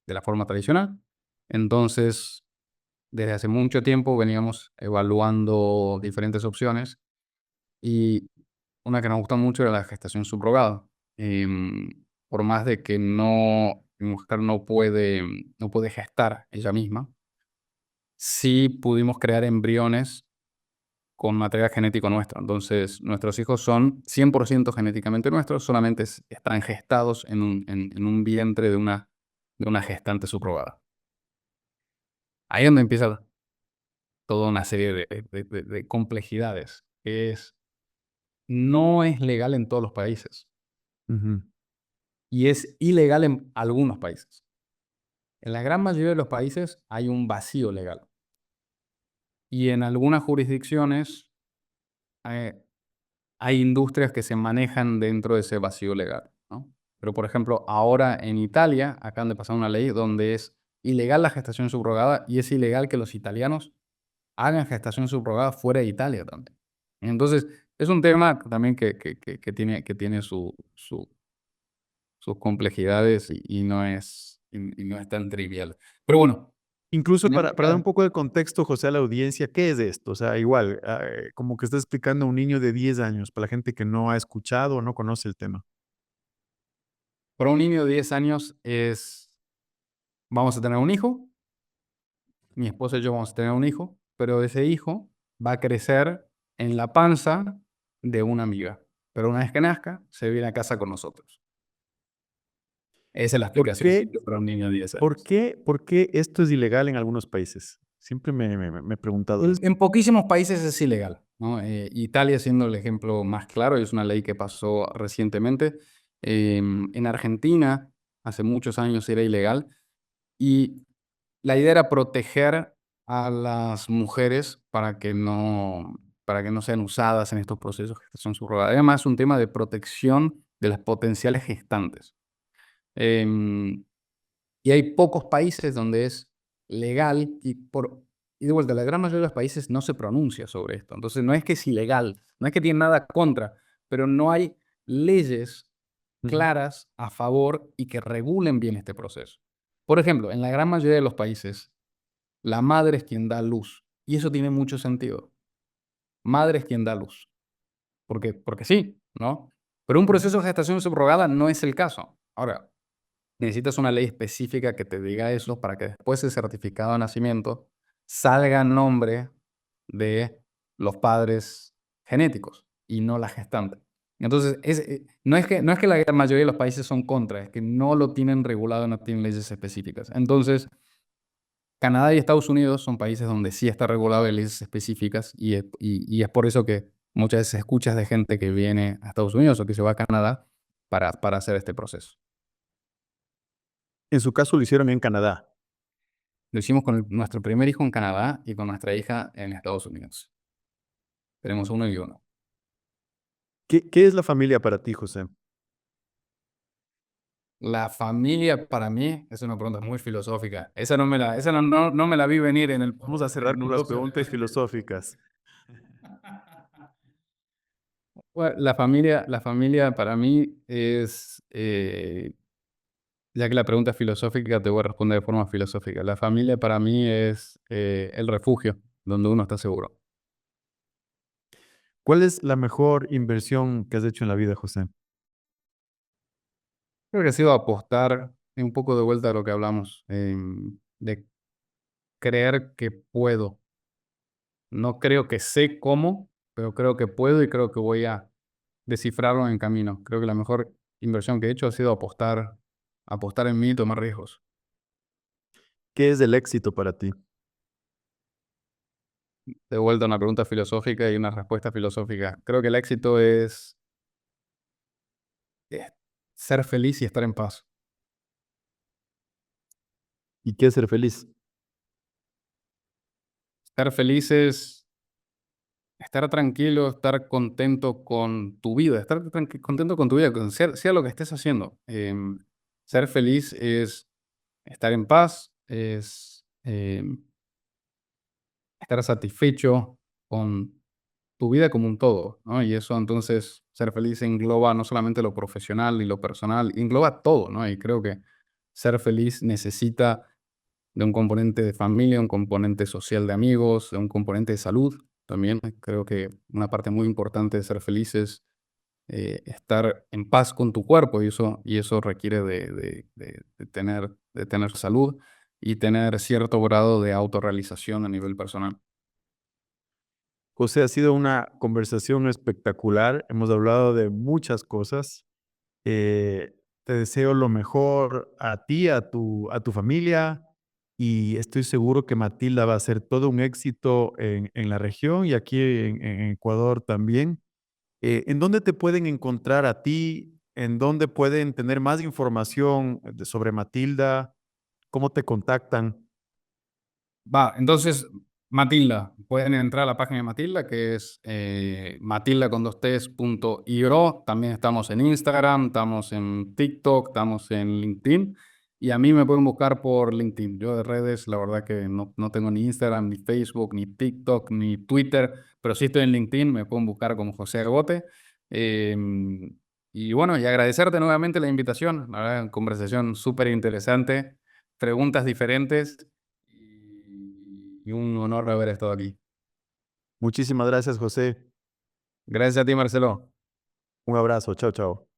la forma tradicional. Entonces, desde hace mucho tiempo veníamos evaluando diferentes opciones y una que nos gusta mucho era la gestación subrogada. Por más de que mi mujer no puede gestar ella misma, sí pudimos crear embriones con material genético nuestro. Entonces, nuestros hijos son 100% genéticamente nuestros, solamente están gestados en un vientre de una gestante subrogada. Ahí es donde empieza toda una serie de complejidades, no es legal en todos los países Ujú, y es ilegal en algunos países. En la gran mayoría de los países hay un vacío legal y en algunas jurisdicciones eh, hay industrias que se manejan dentro de ese vacío legal, ¿no? Pero, por ejemplo, ahora en Italia acaban de pasar una ley donde es ilegal la gestación subrogada y es ilegal que los italianos hagan gestación subrogada fuera de Italia también. Entonces, es un tema también que tiene sus complejidades y no es tan trivial. Pero bueno, incluso tenemos para dar un que poco de contexto, José, a la audiencia, ¿qué es esto? O sea, igual, como que estás explicando a un niño de 10 años, para la gente que no ha escuchado o no conoce el tema. para un niño de 10 años vamos a tener un hijo, mi esposa y yo vamos a tener un hijo, pero ese hijo va a crecer en la panza de una amiga. Pero una vez que nazca, se viene a casa con nosotros. Esa es la ¿Por explicación qué, simple para un niño de 10 por años. qué, por qué esto es ilegal en algunos países? Siempre me he preguntado eso. En poquísimos países es ilegal, ¿no? Italia siendo el ejemplo más claro, es una ley que pasó recientemente. En Argentina, hace muchos años era ilegal y la idea era proteger a las mujeres para que no sean usadas en estos procesos de gestación subrogada. Además, es un tema de protección de las potenciales gestantes. Em, y hay pocos países donde es legal y de vuelta, la gran mayoría de los países no se pronuncia sobre esto. Entonces, no es que es ilegal, no es que tiene nada contra, pero no hay leyes Ujú, claras a favor y que regulen bien este proceso. Por ejemplo, en la gran mayoría de los países, la madre es quien da luz. Y eso tiene mucho sentido. Madre es quien da luz. Porque sí, ¿no? Pero un ujú. proceso de gestación subrogada no es el caso. Ahora, necesitas una ley específica que te diga eso para que después el certificado de nacimiento salga en nombre de los padres genéticos y no la gestante. Entonces, no es que la gran mayoría de los países son contra, es que no lo tienen regulado, no tienen leyes específicas. Entonces, Canadá y Estados Unidos son países donde sí está regulado en leyes específicas y es por eso que muchas veces escuchas de gente que viene a Estados Unidos o que se va a Canadá para hacer este proceso. En su caso lo hicieron en Canadá. Lo hicimos con nuestro primer hijo en Canadá y con nuestra hija en Estados Unidos. Tenemos uno y uno. ¿Qué es la familia para ti, José? La familia para mí es una pregunta muy filosófica. Esa no me la vi venir en el Vamos a cerrar en con un las lapso. preguntas filosóficas. Bueno, la familia para mí es, ya que la pregunta es filosófica, te voy a responder de forma filosófica. La familia para mí es el refugio donde uno está seguro. ¿Cuál es la mejor inversión que has hecho en la vida, José? Creo que ha sido apostar un poco de vuelta a lo que hablamos, de creer que puedo. No creo que sé cómo, pero creo que puedo y creo que voy a descifrarlo en camino. Creo que la mejor inversión que he hecho ha sido apostar en mí y tomar riesgos. ¿Qué es el éxito para ti? De vuelta a una pregunta filosófica y una respuesta filosófica. Creo que el éxito es eh, ser feliz y estar en paz. ¿Y qué es ser feliz? Ser feliz es estar tranquilo, estar contento con tu vida, estar contento con tu vida, sea lo que estés haciendo. Ser feliz es estar en paz, es estar satisfecho con tu vida como un todo, ¿no? Y eso entonces, ser feliz engloba no solamente lo profesional y lo personal, engloba todo, ¿no? Y creo que ser feliz necesita de un componente de familia, un componente social de amigos, de un componente de salud también. Creo que una parte muy importante de ser feliz es estar en paz con tu cuerpo y eso requiere de tener salud y tener cierto grado de autorrealización a nivel personal. José, ha sido una conversación espectacular. Hemos hablado de muchas cosas. Te deseo lo mejor a ti, a tu familia, y estoy seguro que Matilda va a ser todo un éxito en la región y aquí en Ecuador también. ¿En dónde te pueden encontrar a ti? ¿En dónde pueden tener más información sobre Matilda? ¿Cómo te contactan? Va, entonces, Matilda, pueden entrar a la página de Matilda, que es matilda con dos T's punto io. También estamos en Instagram, estamos en TikTok, estamos en LinkedIn. Y a mí me pueden buscar por LinkedIn. Yo de redes, la verdad que no tengo ni Instagram, ni Facebook, ni TikTok, ni Twitter, pero sí estoy en LinkedIn, me pueden buscar como José Agote. Eh, y bueno, y agradecerte nuevamente la invitación. La verdad, conversación súper interesante, preguntas diferentes y un honor haber estado aquí. Muchísimas gracias, José. Gracias a ti, Marcelo. Un abrazo. Chao, chao.